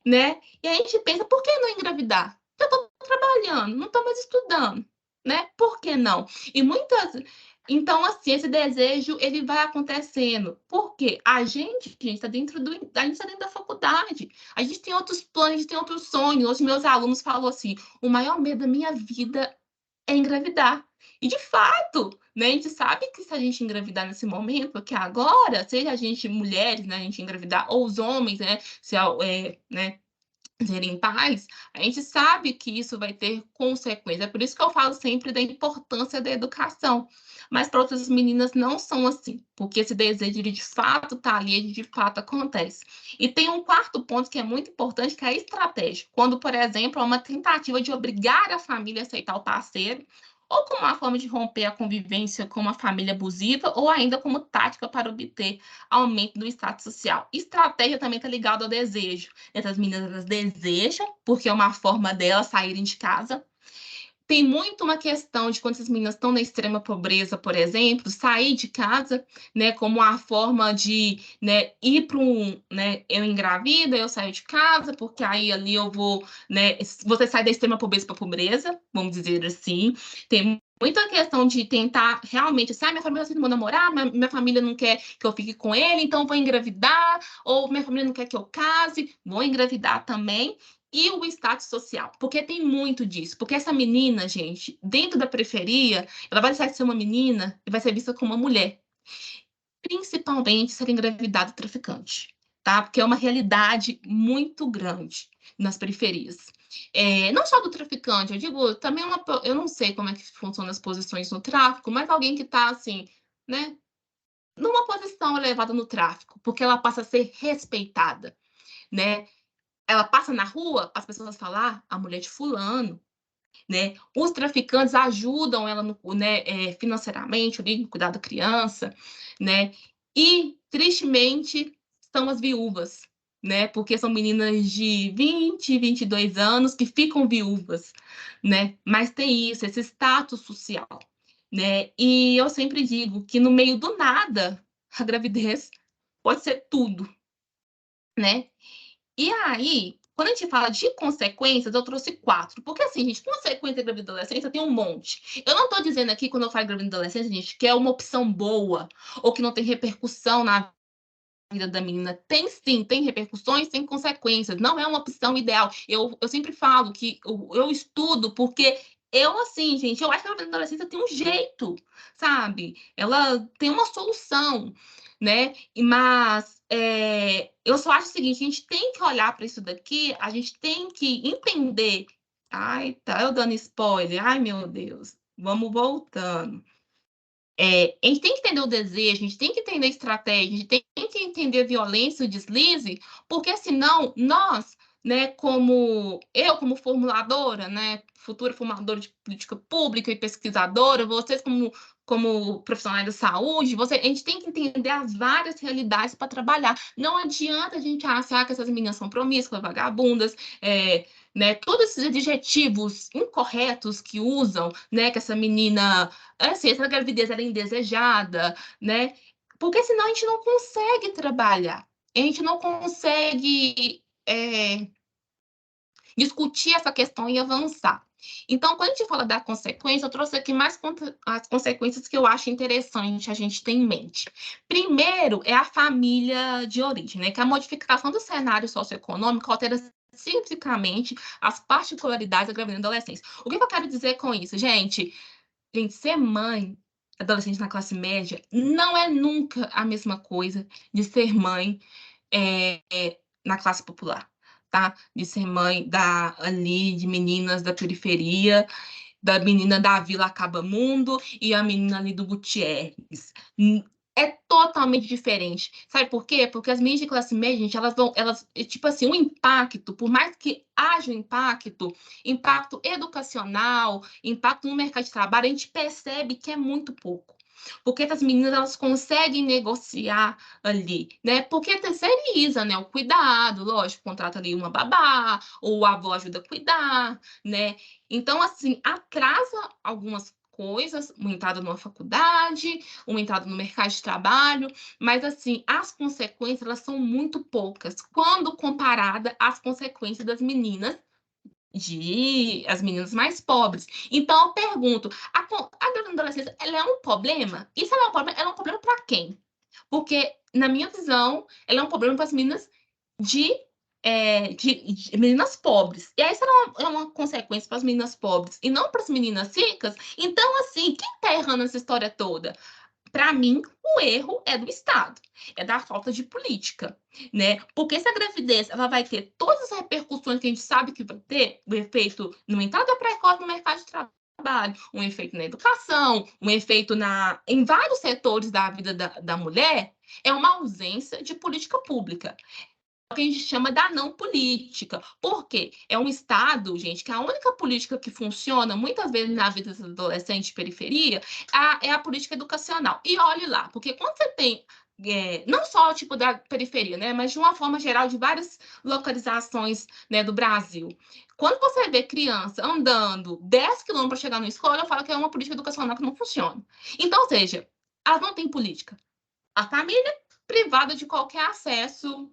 Speaker 2: né? E a gente pensa, por que não engravidar? Eu estou trabalhando, não estou mais estudando, né? Por que não? E muitas. Então, assim, esse desejo, ele vai acontecendo. Por quê? A gente está dentro da faculdade. A gente tem outros planos, a gente tem outros sonhos. Os meus alunos falam assim, o maior medo da minha vida é engravidar. E, de fato, né, a gente sabe que se a gente engravidar nesse momento, que agora, seja a gente mulheres, né, a gente engravidar, ou os homens, né, se, né, serem pais, a gente sabe que isso vai ter consequência. É por isso que eu falo sempre da importância da educação. Mas para outras meninas não são assim, porque esse desejo de fato está ali, ele de fato acontece. E tem um quarto ponto que é muito importante, que é a estratégia. Quando, por exemplo, há uma tentativa de obrigar a família a aceitar o parceiro, ou como uma forma de romper a convivência com uma família abusiva, ou ainda como tática para obter aumento do status social. Estratégia também está ligada ao desejo. Essas meninas, elas desejam, porque é uma forma delas saírem de casa. Tem muito uma questão de quando essas meninas estão na extrema pobreza, por exemplo, sair de casa, né, como uma forma de, né, ir para né, eu engravido, eu saio de casa, porque aí ali eu vou, né, você sai da extrema pobreza para pobreza, vamos dizer assim. Tem muita questão de tentar realmente, assim, minha família não namorar, minha família não quer que eu fique com ele, então vou engravidar, ou minha família não quer que eu case, vou engravidar também. E o status social, porque tem muito disso. Porque essa menina, gente, dentro da periferia, ela vai deixar de ser uma menina e vai ser vista como uma mulher. Principalmente se ela engravidar do traficante, tá? Porque é uma realidade muito grande nas periferias. Não só do traficante, eu digo, também eu não sei como é que funcionam as posições no tráfico, mas alguém que está assim, né, numa posição elevada no tráfico, porque ela passa a ser respeitada, né? Ela passa na rua, as pessoas falam, a mulher de fulano, né? Os traficantes ajudam ela né, financeiramente, no cuidar da criança, né? E, tristemente, são as viúvas, né? Porque são meninas de 20, 22 anos que ficam viúvas, né? Mas tem isso, esse status social, né? E eu sempre digo que no meio do nada, a gravidez pode ser tudo, né? E aí, quando a gente fala de consequências, eu trouxe 4. Porque, assim, gente, consequência da gravidez da adolescência tem um monte. Eu não estou dizendo aqui, quando eu falo gravidez da adolescência, gente, que é uma opção boa ou que não tem repercussão na vida da menina. Tem sim, tem repercussões, tem consequências. Não é uma opção ideal. Eu sempre falo que eu estudo porque eu, assim, gente, eu acho que a gravidez da adolescência tem um jeito, sabe? Ela tem uma solução, né? Mas eu só acho o seguinte, a gente tem que olhar para isso daqui, a gente tem que entender. Ai, tá eu dando spoiler. Ai, meu Deus. Vamos voltando. A gente tem que entender o desejo, a gente tem que entender a estratégia, a gente tem que entender a violência, o deslize, porque senão nós, né, como formuladora, né, futura formuladora de política pública e pesquisadora, vocês como profissionais da saúde, a gente tem que entender as várias realidades para trabalhar. Não adianta a gente achar que essas meninas são promíscuas, vagabundas, né, todos esses adjetivos incorretos que usam, né, que essa menina assim, essa gravidez era indesejada, né? Porque senão a gente não consegue trabalhar, a gente não consegue discutir essa questão e avançar. Então, quando a gente fala da consequência, eu trouxe aqui mais as consequências que eu acho interessante a gente ter em mente. Primeiro, é a família de origem, né? Que a modificação do cenário socioeconômico altera significativamente as particularidades da gravidez da adolescência. O que eu quero dizer com isso? Gente, ser mãe, adolescente na classe média, não é nunca a mesma coisa de ser mãe na classe popular, tá? De ser mãe ali, de meninas da periferia, da menina da Vila Acabamundo e a menina ali do Gutierrez. É totalmente diferente. Sabe por quê? Porque as meninas de classe média, gente, tipo assim, o impacto, por mais que haja um impacto educacional, impacto no mercado de trabalho, a gente percebe que é muito pouco. Porque essas meninas, elas conseguem negociar ali, né? Porque terceiriza, né? O cuidado, lógico, contrata ali uma babá, ou o avô ajuda a cuidar, né? Então, assim, atrasa algumas coisas, uma entrada numa faculdade, uma entrada no mercado de trabalho, mas, assim, as consequências, elas são muito poucas, quando comparada às consequências das meninas as meninas mais pobres. Então, eu pergunto, a adolescência, ela é um problema? E se ela é um problema para quem? Porque, na minha visão, ela é um problema para as meninas de, de meninas pobres. E aí, se ela é uma consequência para as meninas pobres e não para as meninas ricas, então, assim, quem está errando essa história toda? Para mim, o erro é do Estado, é da falta de política, né? Porque essa gravidez, ela vai ter todas as repercussões que a gente sabe que vai ter, o efeito no entrada precoce no mercado de trabalho, um efeito na educação, um efeito em vários setores da vida da mulher, é uma ausência de política pública que a gente chama da não política. Por quê? É um Estado, gente, que a única política que funciona, muitas vezes na vida dos adolescentes de periferia, é a política educacional. E olhe lá, porque quando você tem não só o tipo da periferia, né, mas de uma forma geral de várias localizações, né, do Brasil. Quando você vê criança andando 10 quilômetros para chegar na escola, eu falo que é uma política educacional que não funciona. Então, ou seja, elas não têm política. A família privada de qualquer acesso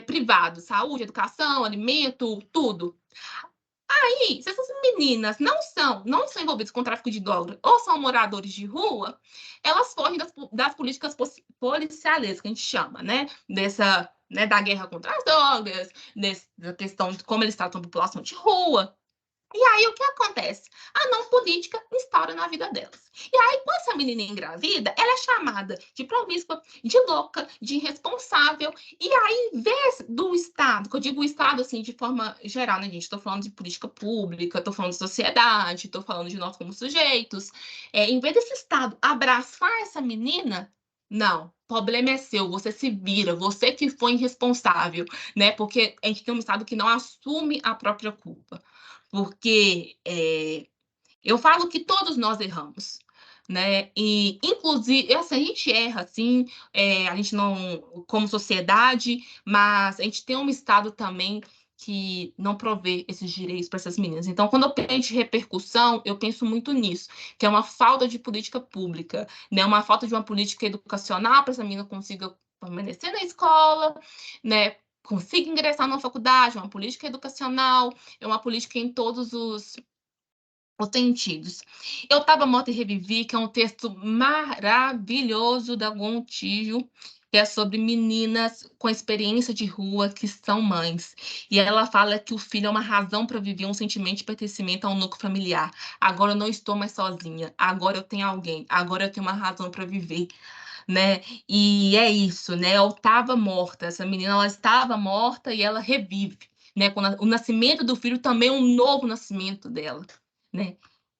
Speaker 2: privado, saúde, educação, alimento, tudo. Aí, se essas meninas não são envolvidas com tráfico de drogas ou são moradores de rua, elas fogem das políticas policiais, que a gente chama, né? Da guerra contra as drogas, da questão de como eles tratam a população de rua. E aí, o que acontece? A não política instaura na vida delas. E aí, quando essa menina engravida, ela é chamada de promíscua, de louca, de irresponsável. E aí, em vez do Estado, que eu digo o Estado, assim, de forma geral, né, gente? Estou falando de política pública, estou falando de sociedade, estou falando de nós como sujeitos. Em vez desse Estado abraçar essa menina, não, o problema é seu, você se vira, você que foi irresponsável, né? Porque a gente tem um Estado que não assume a própria culpa. Porque eu falo que todos nós erramos, né? E, inclusive, assim, a gente erra, assim, a gente não, como sociedade, mas a gente tem um Estado também que não provê esses direitos para essas meninas. Então, quando eu penso em repercussão, eu penso muito nisso, que é uma falta de política pública, né? Uma falta de uma política educacional para essa menina consiga permanecer na escola, né? Consiga ingressar na faculdade, uma política educacional, é uma política em todos os sentidos. Eu estava morta e revivi, que é um texto maravilhoso da Gontijo, que é sobre meninas com experiência de rua que são mães. E ela fala que o filho é uma razão para viver, um sentimento de pertencimento a um núcleo familiar. Agora eu não estou mais sozinha, agora eu tenho alguém, agora eu tenho uma razão para viver, né? E é isso, né? Eu estava morta, essa menina, ela estava morta e ela revive, né? O nascimento do filho também é um novo nascimento dela, né?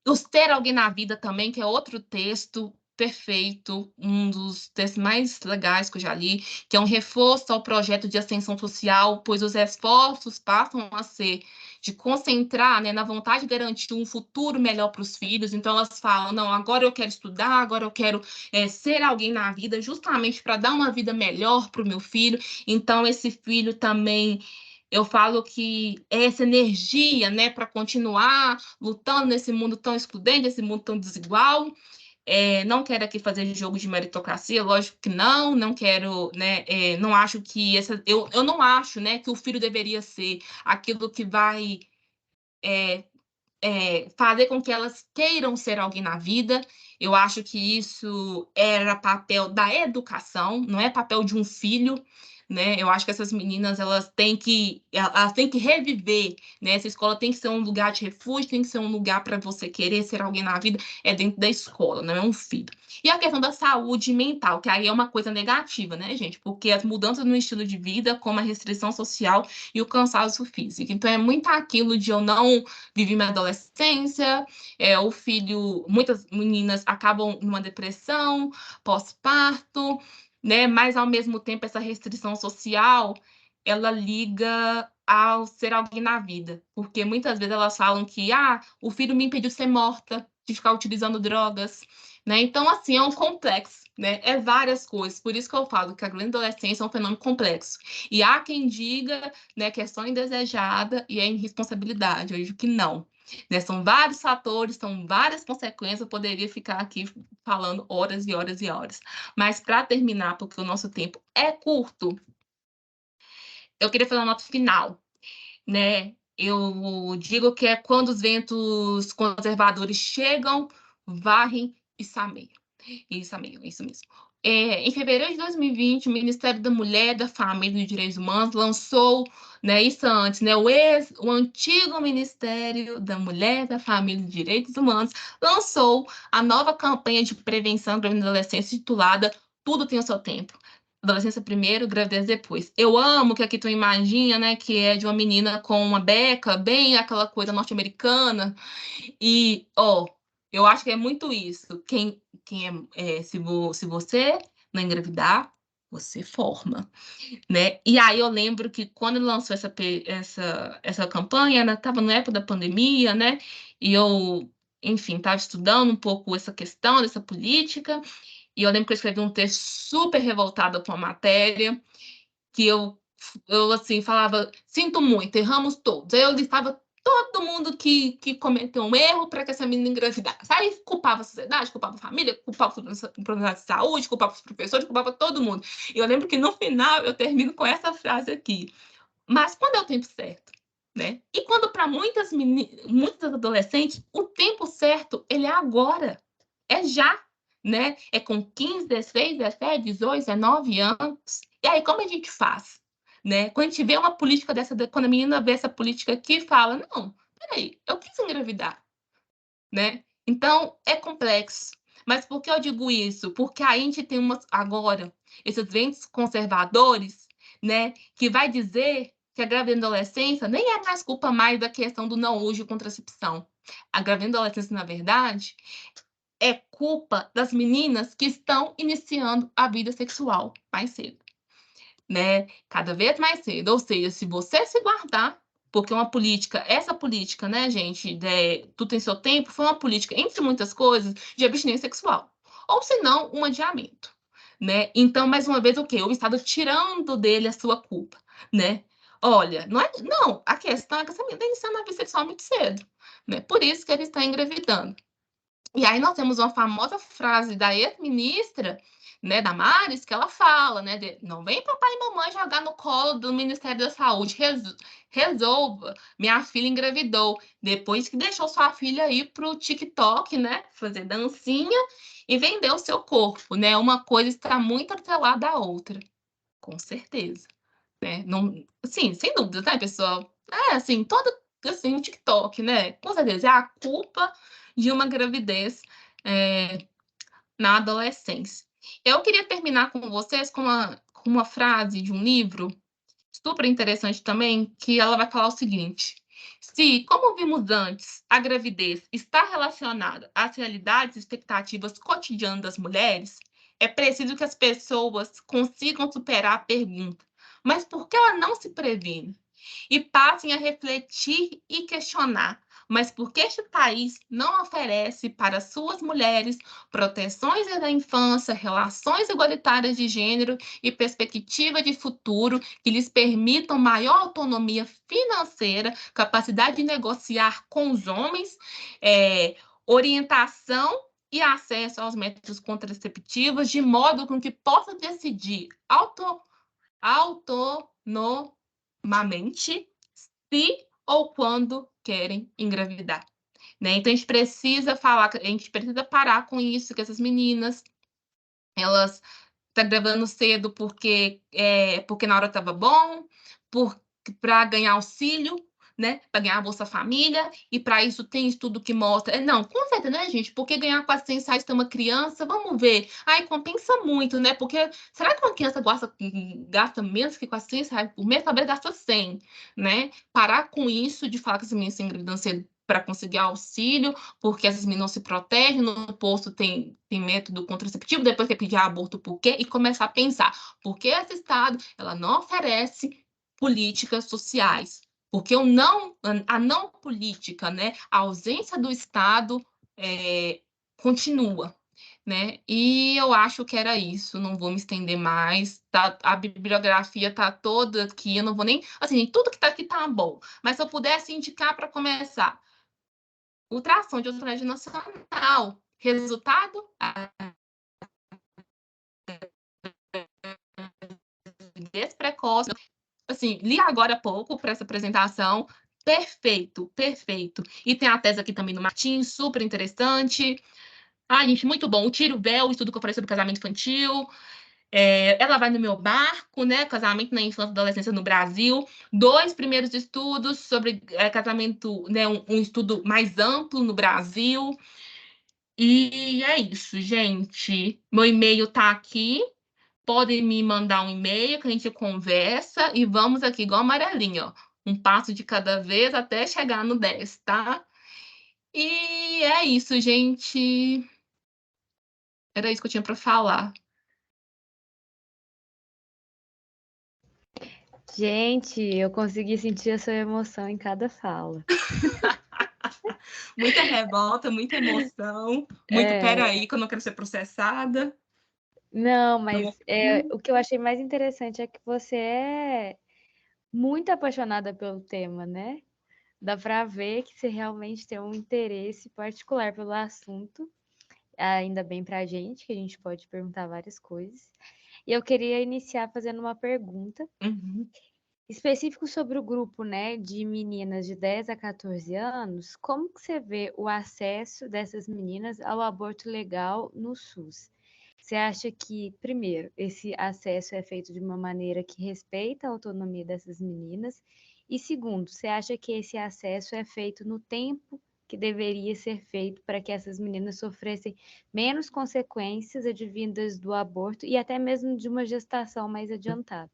Speaker 2: Os Ter Alguém na Vida também, que é outro texto perfeito, um dos textos mais legais que eu já li, que é um reforço ao projeto de ascensão social, pois os esforços passam a ser de concentrar, né, na vontade de garantir um futuro melhor para os filhos. Então, elas falam, não, agora eu quero estudar, agora eu quero ser alguém na vida, justamente para dar uma vida melhor para o meu filho. Então, esse filho também eu falo que é essa energia, né, para continuar lutando nesse mundo tão excludente, esse mundo tão desigual. Não quero aqui fazer jogo de meritocracia, lógico que não quero, né, não acho que eu não acho, né, que o filho deveria ser aquilo que vai fazer com que elas queiram ser alguém na vida. Eu acho que isso era papel da educação, não é papel de um filho, né? Eu acho que essas meninas elas têm que reviver, né? Essa escola tem que ser um lugar de refúgio, tem que ser um lugar para você querer ser alguém na vida, é dentro da escola, não é um filho. E a questão da saúde mental, que aí é uma coisa negativa, né, gente? Porque as mudanças no estilo de vida, como a restrição social e o cansaço físico. Então é muito aquilo de eu não vivi minha adolescência, o filho, muitas meninas acabam numa depressão, pós-parto, né? Mas ao mesmo tempo essa restrição social, ela liga ao ser alguém na vida, porque muitas vezes elas falam que o filho me impediu de ser morta, de ficar utilizando drogas, né? Então, assim, é um complexo, né? É várias coisas. Por isso que eu falo que a grande adolescência é um fenômeno complexo. E há quem diga, né, que é só indesejada e é irresponsabilidade. Eu digo que não. Né? São vários fatores, são várias consequências. Eu poderia ficar aqui falando horas e horas e horas. Mas, para terminar, porque o nosso tempo é curto, eu queria fazer uma nota final, né? Eu digo que é quando os ventos conservadores chegam, varrem e sameiam. Isso, amigo, isso mesmo. Em fevereiro de 2020, o Ministério da Mulher, da Família e dos Direitos Humanos lançou, né, isso antes, né, o antigo Ministério da Mulher, da Família e dos Direitos Humanos lançou a nova campanha de prevenção da gravidez e adolescência titulada Tudo Tem o Seu Tempo. Adolescência primeiro, gravidez depois. Eu amo que aqui tu imagina, né, que é de uma menina com uma beca, bem aquela coisa norte-americana, e, ó, eu acho que é muito isso. Se você não engravidar, você forma, né? E aí eu lembro que quando ele lançou essa campanha, né, tava na época da pandemia, né? E eu, enfim, estava estudando um pouco essa questão dessa política, e eu lembro que eu escrevi um texto super revoltada com a matéria, que eu assim, falava, sinto muito, erramos todos. Aí eu listava todo mundo que cometeu um erro para que essa menina engravidasse. Aí culpava a sociedade, culpava a família, culpava o problema de saúde, culpava os professores, culpava todo mundo. E eu lembro que no final eu termino com essa frase aqui. Mas quando é o tempo certo? Né? E quando para muitas adolescentes, o tempo certo, ele é agora. É já, né? É com 15, 16, 17, 18, 19 anos. E aí, como a gente faz? Né? Quando a gente vê uma política dessa, quando a menina vê essa política aqui, fala, não, peraí, eu quis engravidar, né? Então, é complexo. Mas por que eu digo isso? Porque a gente tem agora esses ventos conservadores, né, que vai dizer que a gravidez na adolescência nem é mais culpa mais da questão do não uso de contracepção. A gravidez na adolescência, na verdade, é culpa das meninas que estão iniciando a vida sexual mais cedo, né? Cada vez mais cedo. Ou seja, se você se guardar, porque essa política, né, gente, tudo tem seu tempo, foi uma política, entre muitas coisas, de abstinência sexual. Ou se não, um adiamento, né? Então, mais uma vez, o quê? O Estado tirando dele a sua culpa, né? Olha, não, a questão é que essa menina está iniciando a vida sexual muito cedo, né? Por isso que ele está engravidando. E aí nós temos uma famosa frase da ex-ministra, né, Damares, que ela fala, né, não vem papai e mamãe jogar no colo do Ministério da Saúde, resolva, minha filha engravidou, depois que deixou sua filha ir pro TikTok, né, fazer dancinha e vender o seu corpo, né, uma coisa está muito atrelada à outra, com certeza, né, não, assim, sem dúvida, né, pessoal, assim, assim, o TikTok, né, com certeza, é a culpa de uma gravidez na adolescência. Eu queria terminar com vocês com uma frase de um livro super interessante também, que ela vai falar o seguinte: se, como vimos antes, a gravidez está relacionada às realidades e expectativas cotidianas das mulheres, é preciso que as pessoas consigam superar a pergunta: mas por que ela não se previne? E passem a refletir e questionar. Mas por que este país não oferece para suas mulheres proteções da infância, relações igualitárias de gênero e perspectiva de futuro que lhes permitam maior autonomia financeira, capacidade de negociar com os homens, orientação e acesso aos métodos contraceptivos, de modo com que possam decidir autonomamente se ou quando querem engravidar, né? Então a gente precisa a gente precisa parar com isso, que essas meninas, elas tá gravando cedo porque na hora estava bom, para ganhar auxílio, né? Para ganhar a Bolsa Família, e para isso tem estudo que mostra. Não, com certeza, né, gente? Porque ganhar R$ 400 ter uma criança, vamos ver. Ai, compensa muito, né? Porque será que uma criança gasta menos que R$ 400 por mês? Talvez gasta 100, né? Parar com isso de falar que as meninas estão engravidando cedo para conseguir auxílio, porque essas meninas não se protegem, no posto tem método contraceptivo, depois quer pedir aborto por quê? E começar a pensar, por que esse Estado ela não oferece políticas sociais? Porque a não política, né, a ausência do Estado continua. né? E eu acho que era isso, não vou me estender mais. Tá, a bibliografia tá toda aqui, eu não vou nem. Assim, tudo que tá aqui tá bom. Mas se eu pudesse indicar para começar, ultrassom de ultrassom nacional. Resultado? Desprecoce. Assim, li agora há pouco para essa apresentação. Perfeito, perfeito. E tem a tese aqui também do Martins, super interessante. Ai, gente, muito bom. O Tiro Véu, estudo que eu falei sobre casamento infantil. Ela vai no meu barco, né? Casamento na infância e adolescência no Brasil. 2 primeiros estudos sobre casamento, né? Um estudo mais amplo no Brasil. E é isso, gente. Meu e-mail tá aqui. Podem me mandar um e-mail que a gente conversa e vamos aqui igual amarelinha, ó. Um passo de cada vez até chegar no 10, tá? E é isso, gente. Era isso que eu tinha para falar.
Speaker 1: Gente, eu consegui sentir a sua emoção em cada fala.
Speaker 2: Muita revolta, muita emoção, muito peraí, que eu não quero ser processada.
Speaker 1: Não,
Speaker 2: Não.
Speaker 1: mas o que eu achei mais interessante é que você é muito apaixonada pelo tema, né? Dá pra ver que você realmente tem um interesse particular pelo assunto, ainda bem pra gente, que a gente pode perguntar várias coisas. E eu queria iniciar fazendo uma pergunta
Speaker 2: Uhum.
Speaker 1: específico sobre o grupo, né, de meninas de 10 a 14 anos. Como que você vê o acesso dessas meninas ao aborto legal no SUS? Você acha que, primeiro, esse acesso é feito de uma maneira que respeita a autonomia dessas meninas? E segundo, você acha que esse acesso é feito no tempo que deveria ser feito para que essas meninas sofressem menos consequências advindas do aborto e até mesmo de uma gestação mais adiantada?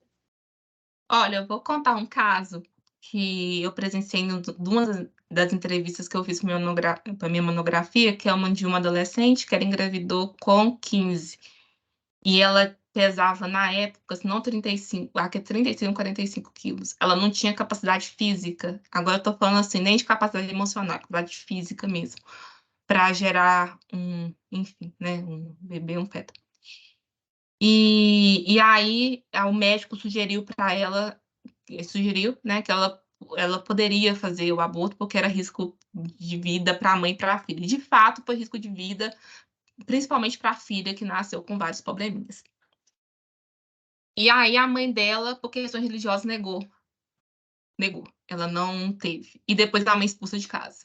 Speaker 2: Olha, eu vou contar um caso que eu presenciei numa das entrevistas que eu fiz para minha monografia, que é uma de uma adolescente que ela engravidou com 15. E ela pesava, na época, se não 35, que é 35, 45 quilos. Ela não tinha capacidade física. Agora eu tô falando assim, nem de capacidade emocional, capacidade física mesmo, para gerar enfim, né, um bebê, um feto. E aí o médico sugeriu para ela, né, que ela poderia fazer o aborto porque era risco de vida para a mãe e para a filha. E, de fato, foi risco de vida, principalmente para a filha, que nasceu com vários probleminhas. E aí a mãe dela, por questões religiosas, negou. Ela não teve. E depois a mãe expulsa de casa,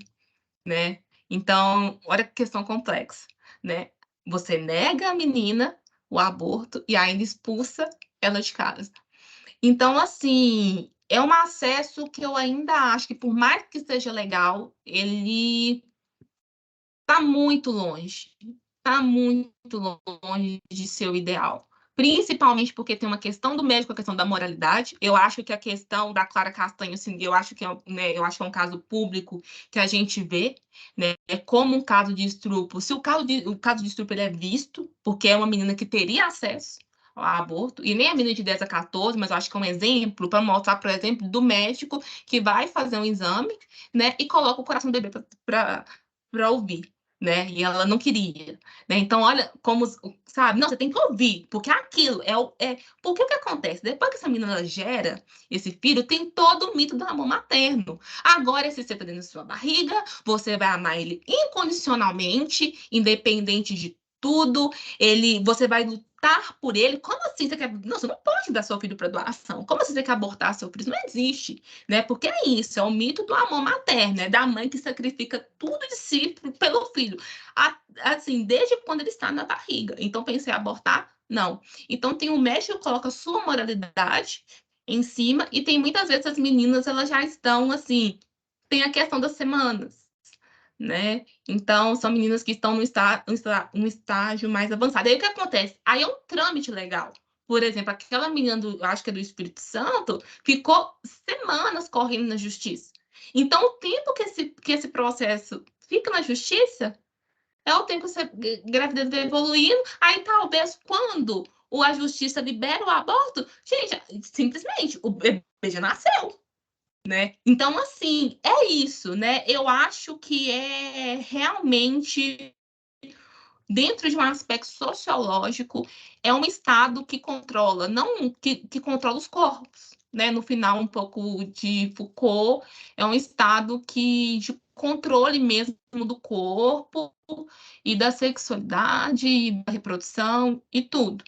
Speaker 2: né? Então, olha que questão complexa, né? Você nega a menina o aborto e ainda expulsa ela de casa. Então, assim, é um acesso que eu ainda acho que, por mais que seja legal, ele está muito longe. Está muito longe de ser o ideal. Principalmente porque tem uma questão do médico, a questão da moralidade. Eu acho que a questão da Clara Castanho, assim, eu acho que eu acho que é um caso público que a gente vê, né, como um caso de estupro. Se o caso de estupro ele é visto, porque é uma menina que teria acesso ao aborto, e nem a menina de 10 a 14, mas eu acho que é um exemplo para mostrar, por exemplo, do médico que vai fazer um exame, né, e coloca o coração do bebê para ouvir, né? E ela não queria, né? Então, olha como, sabe? Não, você tem que ouvir, porque aquilo porque o que acontece? Depois que essa menina gera esse filho, tem todo o mito do amor materno. Agora, esse ser tá dentro da sua barriga, você vai amar ele incondicionalmente, independente de tudo, você vai lutar por ele. Como assim você quer? Não, você não pode dar seu filho para doação. Como assim você quer abortar seu filho? Isso não existe, né? Porque é isso, é o mito do amor materno, é da mãe que sacrifica tudo de si pelo filho, assim, desde quando ele está na barriga. Então, pensei em abortar? Não. Então, tem um médico que coloca sua moralidade em cima, e tem muitas vezes as meninas, elas já estão, assim, tem a questão das semanas, né? Então, são meninas que estão no estágio mais avançado. Aí, o que acontece? Aí é um trâmite legal. Por exemplo, aquela menina, acho que é do Espírito Santo, ficou semanas correndo na justiça. Então, o tempo que esse processo fica na justiça é o tempo que a gravidez vai evoluindo. Aí, talvez, quando a justiça libera o aborto, gente, simplesmente, o bebê já nasceu, né? Então, assim, é isso, né? Eu acho que é realmente dentro de um aspecto sociológico, é um Estado que controla, não que controla os corpos, né? No final, um pouco de Foucault, é um Estado de controle mesmo do corpo e da sexualidade, e da reprodução e tudo,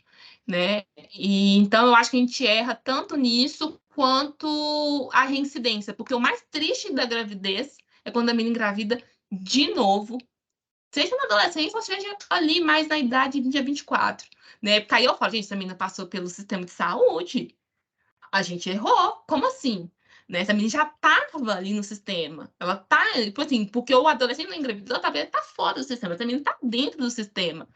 Speaker 2: né? E então eu acho que a gente erra tanto nisso quanto a reincidência, porque o mais triste da gravidez é quando a menina engravida de novo, seja na adolescência ou seja ali mais na idade de 20 a 24, né? Porque aí eu falo, gente, essa menina passou pelo sistema de saúde, a gente errou, como assim? Né? Essa menina já estava ali no sistema. Ela tá, tipo assim, porque o adolescente não engravidou, talvez ele tá fora do sistema, essa menina tá dentro do sistema,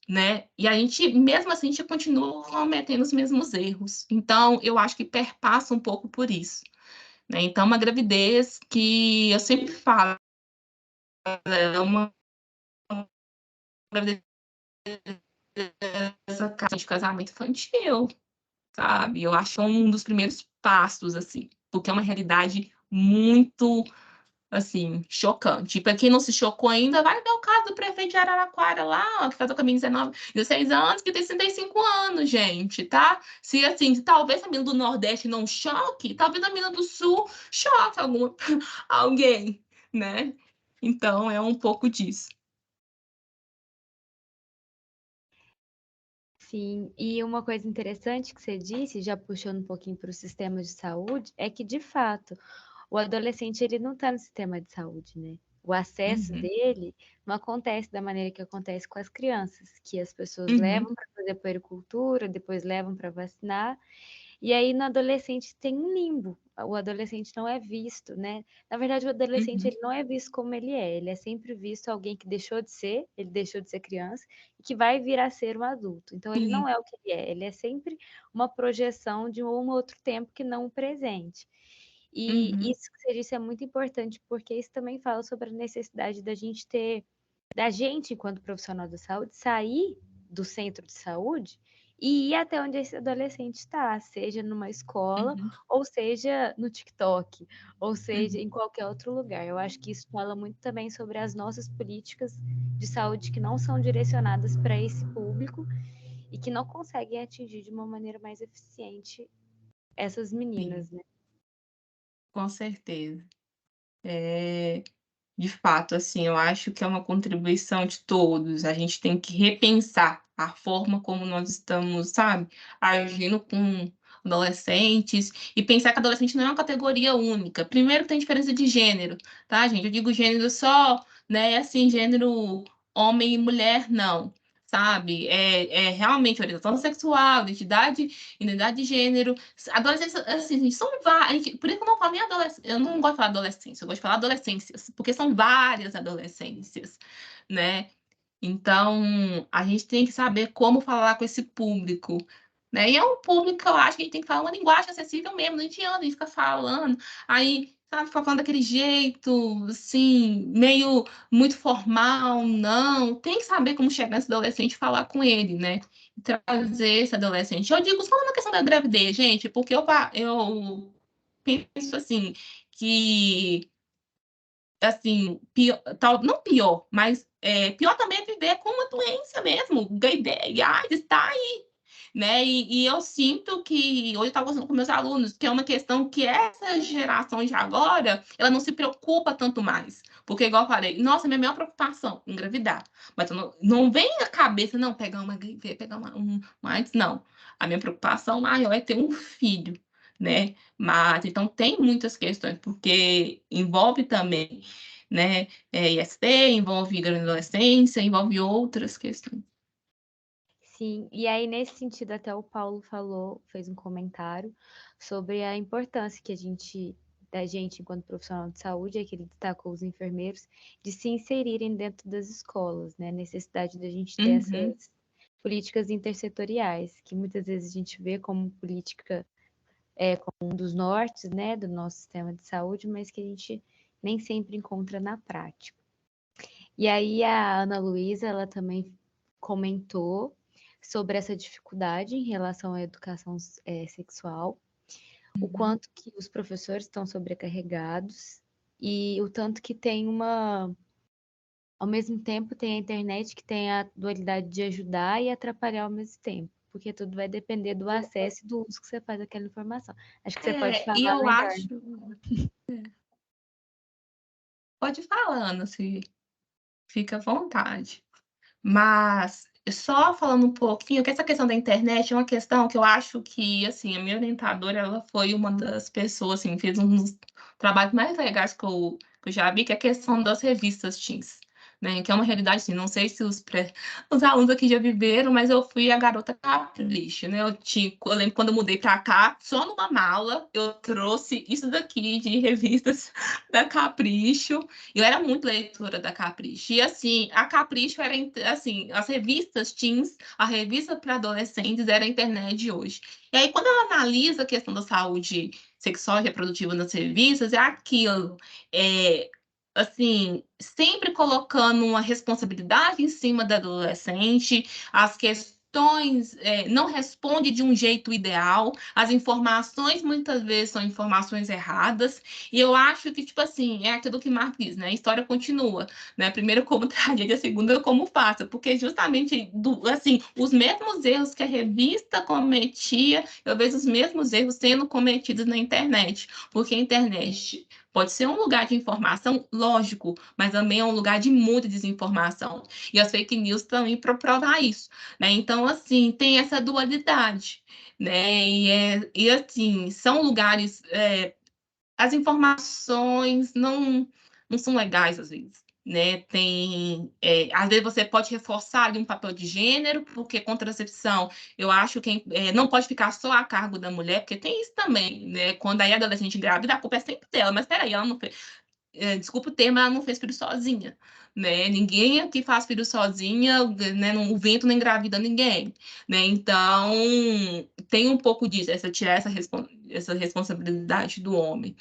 Speaker 2: né? E a gente, mesmo assim, a gente continua cometendo os mesmos erros. Então, eu acho que perpassa um pouco por isso, né? Então, uma gravidez que eu sempre falo, é uma gravidez de casamento infantil, sabe? Eu acho um dos primeiros passos, assim, porque é uma realidade muito, assim, chocante. E para quem não se chocou ainda, vai ver o caso do prefeito de Araraquara lá, ó, que casou com a menina 16 anos, que tem 65 anos, gente, tá? Se, assim, talvez a menina do Nordeste não choque, talvez a menina do Sul choque alguém, né? Então, é um pouco disso.
Speaker 1: Sim, e uma coisa interessante que você disse, já puxando um pouquinho para o sistema de saúde, é que, de fato, o adolescente ele não está no sistema de saúde, né? O acesso
Speaker 2: Uhum,
Speaker 1: dele não acontece da maneira que acontece com as crianças, que as pessoas
Speaker 2: uhum,
Speaker 1: levam para fazer puericultura, depois levam para vacinar, e aí no adolescente tem um limbo. O adolescente não é visto, né? Na verdade, o adolescente
Speaker 2: uhum,
Speaker 1: ele não é visto como ele é sempre visto alguém que deixou de ser, ele deixou de ser criança e que vai vir a ser um adulto. Então ele
Speaker 2: sim,
Speaker 1: não é o que ele é sempre uma projeção de um outro tempo que não o presente. E
Speaker 2: uhum,
Speaker 1: isso que você disse é muito importante, porque isso também fala sobre a necessidade da gente ter, da gente, enquanto profissional da saúde, sair do centro de saúde e ir até onde esse adolescente está, seja numa escola,
Speaker 2: uhum,
Speaker 1: ou seja no TikTok, ou seja
Speaker 2: uhum.
Speaker 1: em qualquer outro lugar. Eu acho que isso fala muito também sobre as nossas políticas de saúde que não são direcionadas para esse público e que não conseguem atingir de uma maneira mais eficiente essas
Speaker 2: Sim,
Speaker 1: meninas, né?
Speaker 2: com certeza. De fato, assim, eu acho que é uma contribuição de todos. A gente tem que repensar a forma como nós estamos, sabe, agindo com adolescentes e pensar que adolescente não é uma categoria única. Primeiro, tem diferença de gênero, tá, gente? Eu digo gênero só, né, assim, gênero homem e mulher, não. Sabe? É realmente orientação sexual, identidade de gênero. Adolescência, assim, são várias. Por isso que eu não falo nem adolescência. Eu não gosto de falar adolescência, eu gosto de falar adolescências, porque são várias adolescências, né? Então, a gente tem que saber como falar com esse público, né? E é um público que eu acho que a gente tem que falar uma linguagem acessível mesmo, não adianta a gente ficar falando, aí, sabe, ficar falando daquele jeito, assim, meio muito formal, não. Tem que saber como chegar nesse adolescente e falar com ele, né? Trazer esse adolescente. Eu digo só na questão da gravidez, gente, porque eu penso assim, que assim, pior, não pior, mas pior também é viver com uma doença mesmo, AIDS está aí, né? E eu sinto que, hoje eu estava conversando com meus alunos, que é uma questão que essa geração de agora, ela não se preocupa tanto mais, porque igual eu falei, nossa, minha maior preocupação, engravidar, mas não vem na cabeça, não, pegar uma HIV, pegar uma AIDS, não. A minha preocupação maior é ter um filho, né? Mas, então, tem muitas questões, porque envolve também, né, IST, envolve adolescência, envolve outras questões.
Speaker 1: Sim, e aí nesse sentido até o Paulo falou, fez um comentário sobre a importância que da gente enquanto profissional de saúde, é que ele destacou os enfermeiros, de se inserirem dentro das escolas, né? A necessidade da gente ter
Speaker 2: Uhum,
Speaker 1: essas políticas intersetoriais, que muitas vezes a gente vê como política, como um dos nortes, né, do nosso sistema de saúde, mas que a gente nem sempre encontra na prática. E aí a Ana Luísa, ela também comentou sobre essa dificuldade em relação à educação sexual, o
Speaker 2: uhum,
Speaker 1: quanto que os professores estão sobrecarregados e o tanto que tem ao mesmo tempo tem a internet que tem a dualidade de ajudar e atrapalhar ao mesmo tempo, porque tudo vai depender do acesso e do uso que você faz daquela informação. Acho que você pode
Speaker 2: E
Speaker 1: falar
Speaker 2: eu
Speaker 1: melhor.
Speaker 2: acho. Pode ir falando, se fica à vontade. Mas, só falando um pouquinho, que essa questão da internet é uma questão que eu acho que, assim, a minha orientadora, ela foi uma das pessoas, assim, fez um dos trabalhos mais legais que eu já vi, que é a questão das revistas teens, né, que é uma realidade, assim, não sei se os alunos aqui já viveram, mas eu fui a garota capricho, né, eu lembro quando eu mudei para cá, só numa mala eu trouxe isso daqui de revistas da Capricho, eu era muito leitora da Capricho. E, assim, a Capricho era, assim, as revistas teens, a revista para adolescentes era a internet de hoje. E aí, quando ela analisa a questão da saúde sexual e reprodutiva nas revistas, é aquilo. Assim, sempre colocando uma responsabilidade em cima da adolescente, as questões não responde de um jeito ideal, as informações muitas vezes são informações erradas, e eu acho que, tipo assim, é aquilo que Marx diz, né? A história continua, né? Primeiro como tragédia, segunda como farsa, porque justamente, assim, os mesmos erros que a revista cometia, eu vejo os mesmos erros sendo cometidos na internet, porque a internet pode ser um lugar de informação, lógico, mas também é um lugar de muita desinformação. E as fake news também para provar isso, né? Então, assim, tem essa dualidade, né? E assim, são lugares as informações não são legais às vezes, né? Às vezes você pode reforçar ali um papel de gênero, porque contracepção, eu acho que não pode ficar só a cargo da mulher, porque tem isso também, né? Quando aí a adolescente grávida, a culpa é sempre dela, mas peraí, ela não fez, desculpa o termo, ela não fez filho sozinha, né? Ninguém aqui faz filho sozinha, né? O vento não engravida ninguém, né? Então, tem um pouco disso, tirar essa responsabilidade do homem.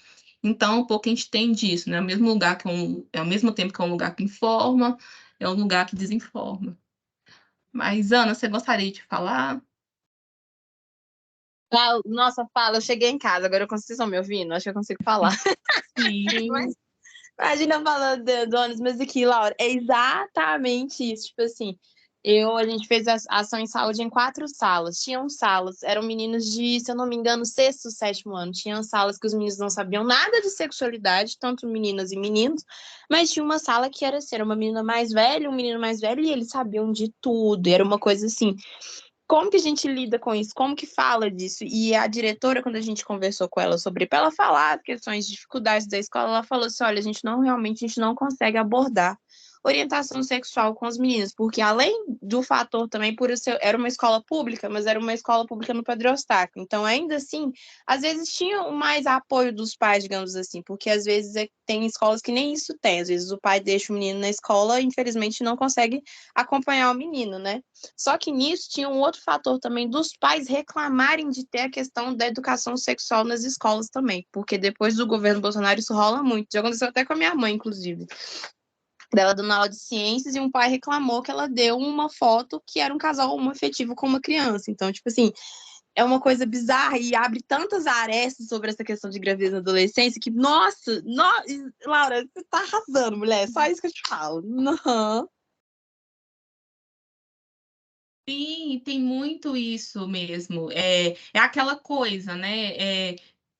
Speaker 2: Então, um pouco a gente tem disso, né? Ao mesmo tempo que é um lugar que informa, é um lugar que desinforma. Mas, Ana, você gostaria de falar?
Speaker 3: Nossa, fala, eu cheguei em casa, agora vocês estão me ouvindo? Acho que eu consigo falar.
Speaker 2: Sim.
Speaker 3: Imagina falando do ônibus, mas aqui, Laura, é exatamente isso. Tipo assim, a gente fez a ação em saúde em 4 salas. Tinham salas, eram meninos de, se eu não me engano, sexto, sétimo ano. Tinham salas que os meninos não sabiam nada de sexualidade, tanto meninas e meninos, mas tinha uma sala que era assim, era uma menina mais velha, um menino mais velho, e eles sabiam de tudo. Era uma coisa assim. Como que a gente lida com isso? Como que fala disso? E a diretora, quando a gente conversou com ela sobre, para ela falar as questões de dificuldades da escola, ela falou assim: olha, a gente não consegue abordar orientação sexual com os meninos, porque além do fator também, era uma escola pública, mas era uma escola pública no Padre Eustáquio. Então, ainda assim, às vezes tinha mais apoio dos pais, digamos assim, porque às vezes tem escolas que nem isso tem. Às vezes o pai deixa o menino na escola e, infelizmente, não consegue acompanhar o menino, né? Só que nisso tinha um outro fator também dos pais reclamarem de ter a questão da educação sexual nas escolas também, porque depois do governo Bolsonaro isso rola muito. Já aconteceu até com a minha mãe, inclusive. Dela dando aula de ciências e um pai reclamou que ela deu uma foto que era um casal homoafetivo com uma criança. Então, tipo assim, é uma coisa bizarra e abre tantas arestas sobre essa questão de gravidez na adolescência que, nossa, Laura, você tá arrasando, mulher. Só isso que eu te falo. Não.
Speaker 2: Sim, tem muito isso mesmo. É aquela coisa, né?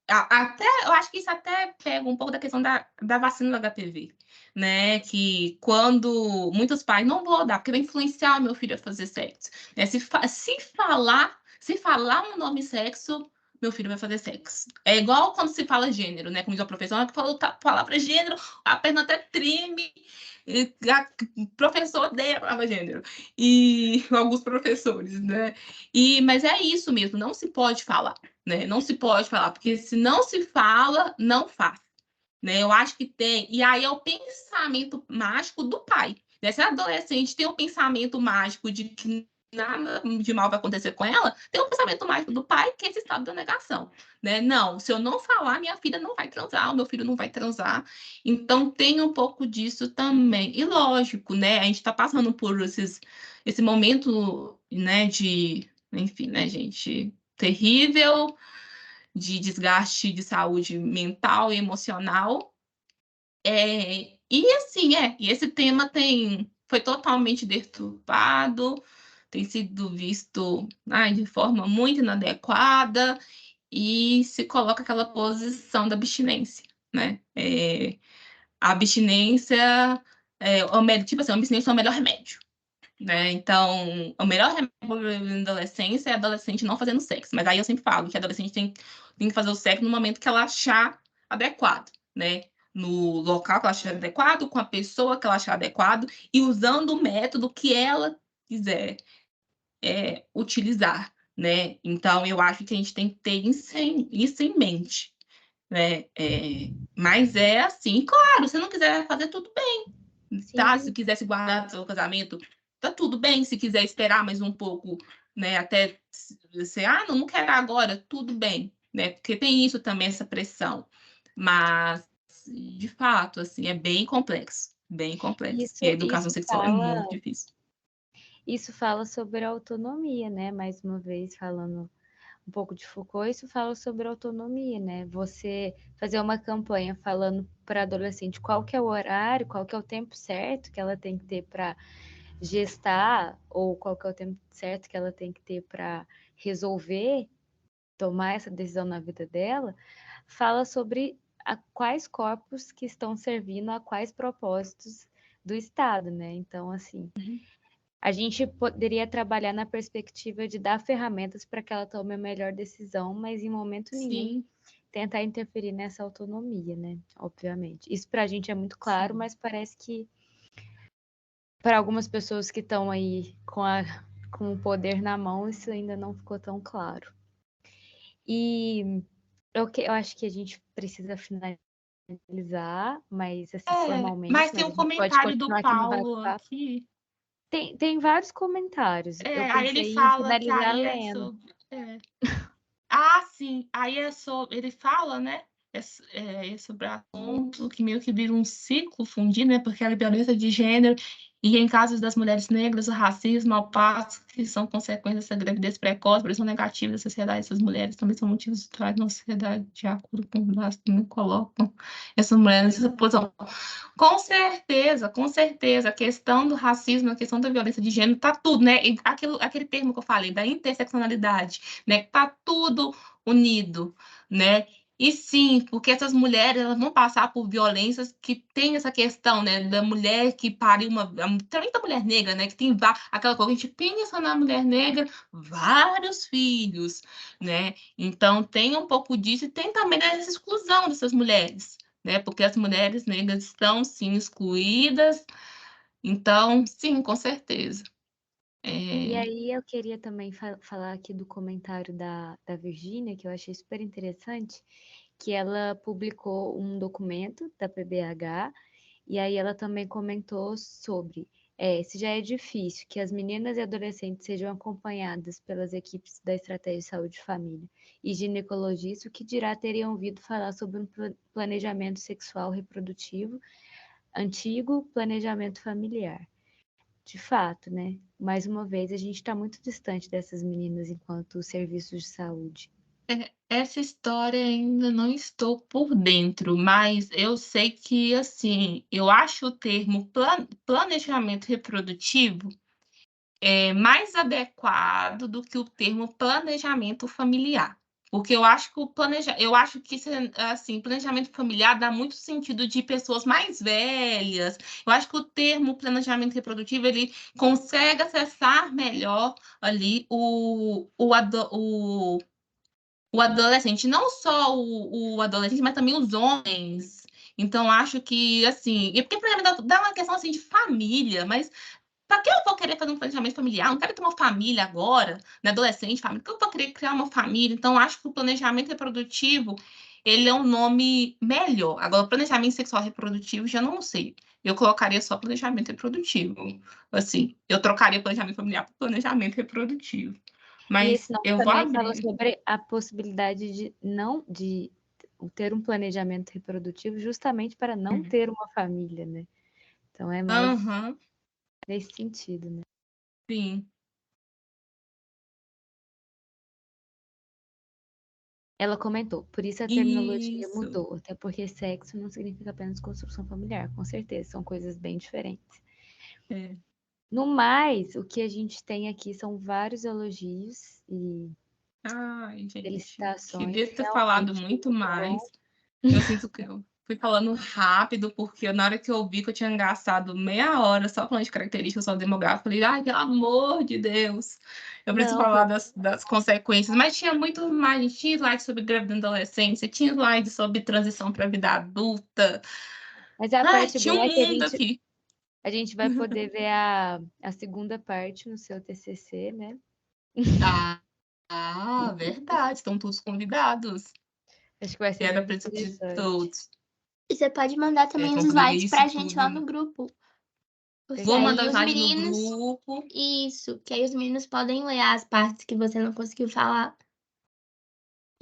Speaker 2: Até, eu acho que isso até pega um pouco da questão da vacina do HPV, né? Que quando muitos pais não vou dar, porque vai influenciar o meu filho a fazer sexo. Né? Se falar o nome sexo, meu filho vai fazer sexo. É igual quando se fala gênero, né? Como diz a professora, que falou a palavra gênero, a perna até treme. O professor odeia a palavra gênero. E alguns professores, né? Mas é isso mesmo, não se pode falar, né? Não se pode falar, porque se não se fala, não faz, né? Eu acho que tem, e aí é o pensamento mágico do pai, né? Se a adolescente tem o pensamento mágico de que nada de mal vai acontecer com ela, tem o pensamento mágico do pai, que é esse estado da negação, né? Não, se eu não falar, minha filha não vai transar, o meu filho não vai transar. Então tem um pouco disso também. E lógico, né? A gente está passando por esse momento, né, enfim, né, gente, terrível, de desgaste de saúde mental e emocional. E assim, e esse tema foi totalmente deturpado, tem sido visto de forma muito inadequada e se coloca aquela posição da abstinência, né? A abstinência tipo assim, a abstinência é o melhor remédio, né? Então, o melhor remédio na adolescência é a adolescente não fazendo sexo. Mas aí eu sempre falo que a adolescente tem que fazer o sexo no momento que ela achar adequado, né? No local que ela achar adequado, com a pessoa que ela achar adequado e usando o método que ela quiser utilizar, né? Então, eu acho que a gente tem que ter isso em mente, né? Mas é assim, claro, se não quiser fazer, tudo bem, tá?
Speaker 1: Sim.
Speaker 2: Se quiser se guardar do seu casamento, tá tudo bem. Se quiser esperar mais um pouco, né? Até você, não quero agora, tudo bem, né? Porque tem isso também, essa pressão. Mas, de fato, assim, é bem complexo, bem complexo. E a educação sexual é muito difícil.
Speaker 1: Isso fala sobre a autonomia, né? Mais uma vez, falando um pouco de Foucault, isso fala sobre autonomia, né? Você fazer uma campanha falando para adolescente qual que é o horário, qual que é o tempo certo que ela tem que ter para gestar, ou qual que é o tempo certo que ela tem que ter para resolver, tomar essa decisão na vida dela, fala sobre quais corpos que estão servindo a quais propósitos do Estado, né? Então, assim, a gente poderia trabalhar na perspectiva de dar ferramentas para que ela tome a melhor decisão, mas em momento nenhum tentar interferir nessa autonomia, né? Obviamente. Isso para a gente é muito claro, mas parece que para algumas pessoas que estão aí com o poder na mão, isso ainda não ficou tão claro. E eu acho que a gente precisa finalizar, mas assim, formalmente,
Speaker 2: Mas tem
Speaker 1: mas a
Speaker 2: um
Speaker 1: gente pode
Speaker 2: comentário do
Speaker 1: continuar aqui no
Speaker 2: Paulo
Speaker 1: bate-papo.
Speaker 2: aqui.
Speaker 1: Tem vários comentários. Eu
Speaker 2: Aí ele
Speaker 1: pensei em
Speaker 2: fala que
Speaker 1: finalizar
Speaker 2: aí é
Speaker 1: lendo.
Speaker 2: sobre. Sim, aí é sobre. Ele fala, né? É sobre assunto que meio que vira um ciclo fundido, né? Porque a violência de gênero e em casos das mulheres negras, o racismo, ao passo que são consequências dessa gravidez precoce, pressão negativa da sociedade, essas mulheres também são motivos de trás na sociedade, de acordo com os dados que me colocam essas mulheres nessa posição. Com certeza, a questão do racismo, a questão da violência de gênero, tá tudo, né? E aquele termo que eu falei, da interseccionalidade, né? Tá tudo unido, né? E sim, porque essas mulheres elas vão passar por violências que tem essa questão, né, da mulher que pariu também da mulher negra, né, que tem aquela coisa que a gente pensa na mulher negra, vários filhos, né? Então tem um pouco disso e tem também essa exclusão dessas mulheres, né? Porque as mulheres negras estão sim excluídas. Então, sim, com certeza.
Speaker 1: E aí eu queria também falar aqui do comentário da Virgínia, que eu achei super interessante, que ela publicou um documento da PBH, e aí ela também comentou sobre se já é difícil que as meninas e adolescentes sejam acompanhadas pelas equipes da Estratégia de Saúde e Família e ginecologistas, o que dirá teriam ouvido falar sobre um planejamento sexual reprodutivo antigo, planejamento familiar. De fato, né? Mais uma vez, a gente está muito distante dessas meninas enquanto serviços de saúde.
Speaker 2: Essa história ainda não estou por dentro, mas eu sei que, assim, eu acho o termo planejamento reprodutivo mais adequado do que o termo planejamento familiar. Porque eu acho que eu acho que assim, planejamento familiar dá muito sentido de pessoas mais velhas. Eu acho que o termo planejamento reprodutivo ele consegue acessar melhor ali o adolescente, não só o adolescente, mas também os homens. Então, acho que, assim, e porque planejamento dá uma questão assim de família, mas para que eu vou querer fazer um planejamento familiar? Eu não quero ter uma família agora, né? Adolescente, família. Por que eu vou querer criar uma família? Então, acho que o planejamento reprodutivo, ele é um nome melhor. Agora, o planejamento sexual reprodutivo, já não sei. Eu colocaria só planejamento reprodutivo. Assim, eu trocaria planejamento familiar por planejamento reprodutivo.
Speaker 1: E
Speaker 2: Mas
Speaker 1: esse nome
Speaker 2: eu vou
Speaker 1: também fala
Speaker 2: abrir.
Speaker 1: sobre a possibilidade de ter um planejamento reprodutivo justamente para não ter uma família, né? Então é mais nesse sentido, né?
Speaker 2: Sim.
Speaker 1: Ela comentou, por isso a terminologia
Speaker 2: Isso.
Speaker 1: mudou, até porque sexo não significa apenas construção familiar, com certeza, são coisas bem diferentes.
Speaker 2: É.
Speaker 1: No mais, o que a gente tem aqui são vários elogios e
Speaker 2: Ai, gente,
Speaker 1: felicitações,
Speaker 2: queria ter falado
Speaker 1: realmente
Speaker 2: muito
Speaker 1: muito bom.
Speaker 2: mais. Eu sinto que eu fui falando rápido, porque na hora que eu vi que eu tinha gastado meia hora só falando de características só demográficas, eu falei, ai, pelo amor de Deus, eu preciso
Speaker 1: Não,
Speaker 2: falar das consequências. Mas tinha muito mais, tinha slide sobre gravidez na adolescência, tinha slide sobre transição para a vida adulta.
Speaker 1: mas a
Speaker 2: Ai,
Speaker 1: parte
Speaker 2: tinha
Speaker 1: boa
Speaker 2: um
Speaker 1: é que
Speaker 2: mundo aqui.
Speaker 1: a gente vai poder ver a segunda parte no seu TCC, né?
Speaker 2: Verdade, estão todos convidados.
Speaker 1: Acho que vai ser
Speaker 2: Era
Speaker 1: muito
Speaker 2: para de
Speaker 1: interessante.
Speaker 2: todos.
Speaker 3: E você pode mandar também os
Speaker 2: Concluir
Speaker 3: slides
Speaker 2: isso
Speaker 3: pra gente lá
Speaker 2: tudo.
Speaker 3: no grupo. Porque
Speaker 2: Vou mandar
Speaker 3: aí
Speaker 2: o
Speaker 3: os
Speaker 2: slide no
Speaker 3: meninos.
Speaker 2: grupo.
Speaker 3: Isso, que aí os meninos podem ler as partes que você não conseguiu falar.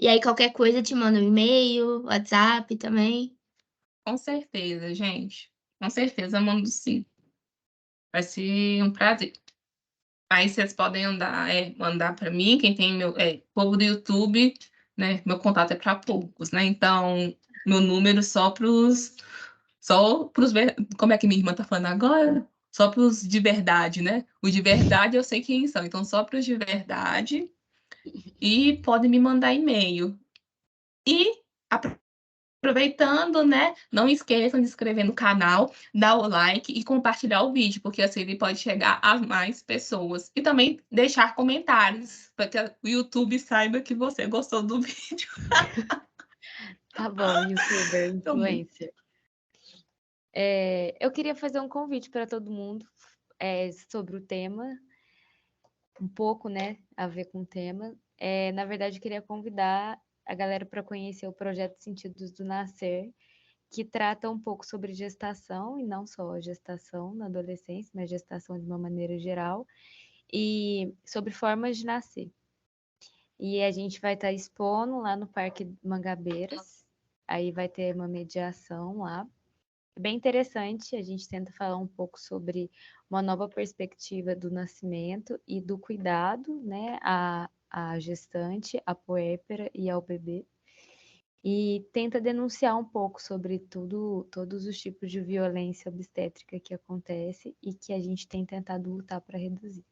Speaker 3: E aí qualquer coisa te manda um e-mail, WhatsApp também.
Speaker 2: Com certeza, gente. Com certeza, mando sim. Vai ser um prazer. Aí vocês podem mandar para mim, quem tem meu povo do YouTube, né? Meu contato é para poucos, né? Então, meu número só para os como é que minha irmã tá falando agora? Só para os de verdade, né? Os de verdade eu sei quem são, então só para os de verdade. E podem me mandar e-mail. E aproveitando, né? Não esqueçam de se inscrever no canal, dar o like e compartilhar o vídeo, porque assim ele pode chegar a mais pessoas. E também deixar comentários, para que o YouTube saiba que você gostou do vídeo.
Speaker 1: Tá bom, youtuber,
Speaker 2: Tô muito-
Speaker 1: influencer. Eu queria fazer um convite para todo mundo sobre o tema, um pouco, né, a ver com o tema. Na verdade, eu queria convidar a galera para conhecer o projeto Sentidos do Nascer, que trata um pouco sobre gestação, e não só gestação na adolescência, mas gestação de uma maneira geral, e sobre formas de nascer. E a gente vai estar expondo lá no Parque Mangabeiras, aí vai ter uma mediação lá. É bem interessante, a gente tenta falar um pouco sobre uma nova perspectiva do nascimento e do cuidado, né, à gestante, à puérpera e ao bebê. E tenta denunciar um pouco sobre todos os tipos de violência obstétrica que acontece e que a gente tem tentado lutar para reduzir.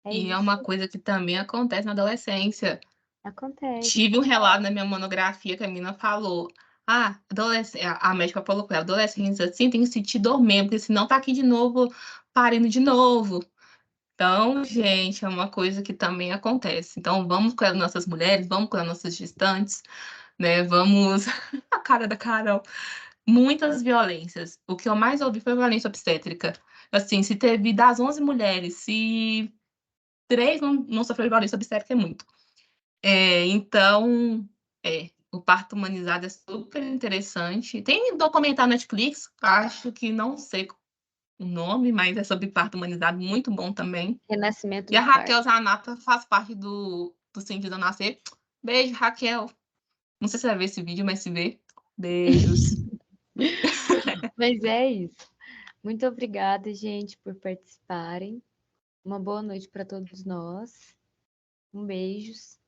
Speaker 1: É
Speaker 2: E é
Speaker 1: isso.
Speaker 2: uma coisa que também acontece na adolescência.
Speaker 1: Acontece.
Speaker 2: Tive um relato na minha monografia que a menina falou. A médica falou com ela, adolescentes assim tem que sentir dor mesmo, porque senão tá aqui de novo, parindo de novo. Então, gente, é uma coisa que também acontece. Então, vamos com as nossas mulheres, vamos com as nossas gestantes, né? Vamos. A cara da Carol. Muitas violências. O que eu mais ouvi foi violência obstétrica. Assim, se teve das 11 mulheres, se 3 não sofreram violência obstétrica, é muito. Então, o parto humanizado é super interessante. Tem documentário na Netflix, acho que não sei o nome, mas é sobre parto humanizado, muito bom também.
Speaker 1: Renascimento
Speaker 2: E a
Speaker 1: do parto.
Speaker 2: Raquel Zanata faz parte do Sentido a Nascer. Beijo, Raquel. Não sei se vai ver esse vídeo, mas se vê. Beijos.
Speaker 1: Mas é isso. Muito obrigada, gente, por participarem. Uma boa noite para todos nós. Beijos.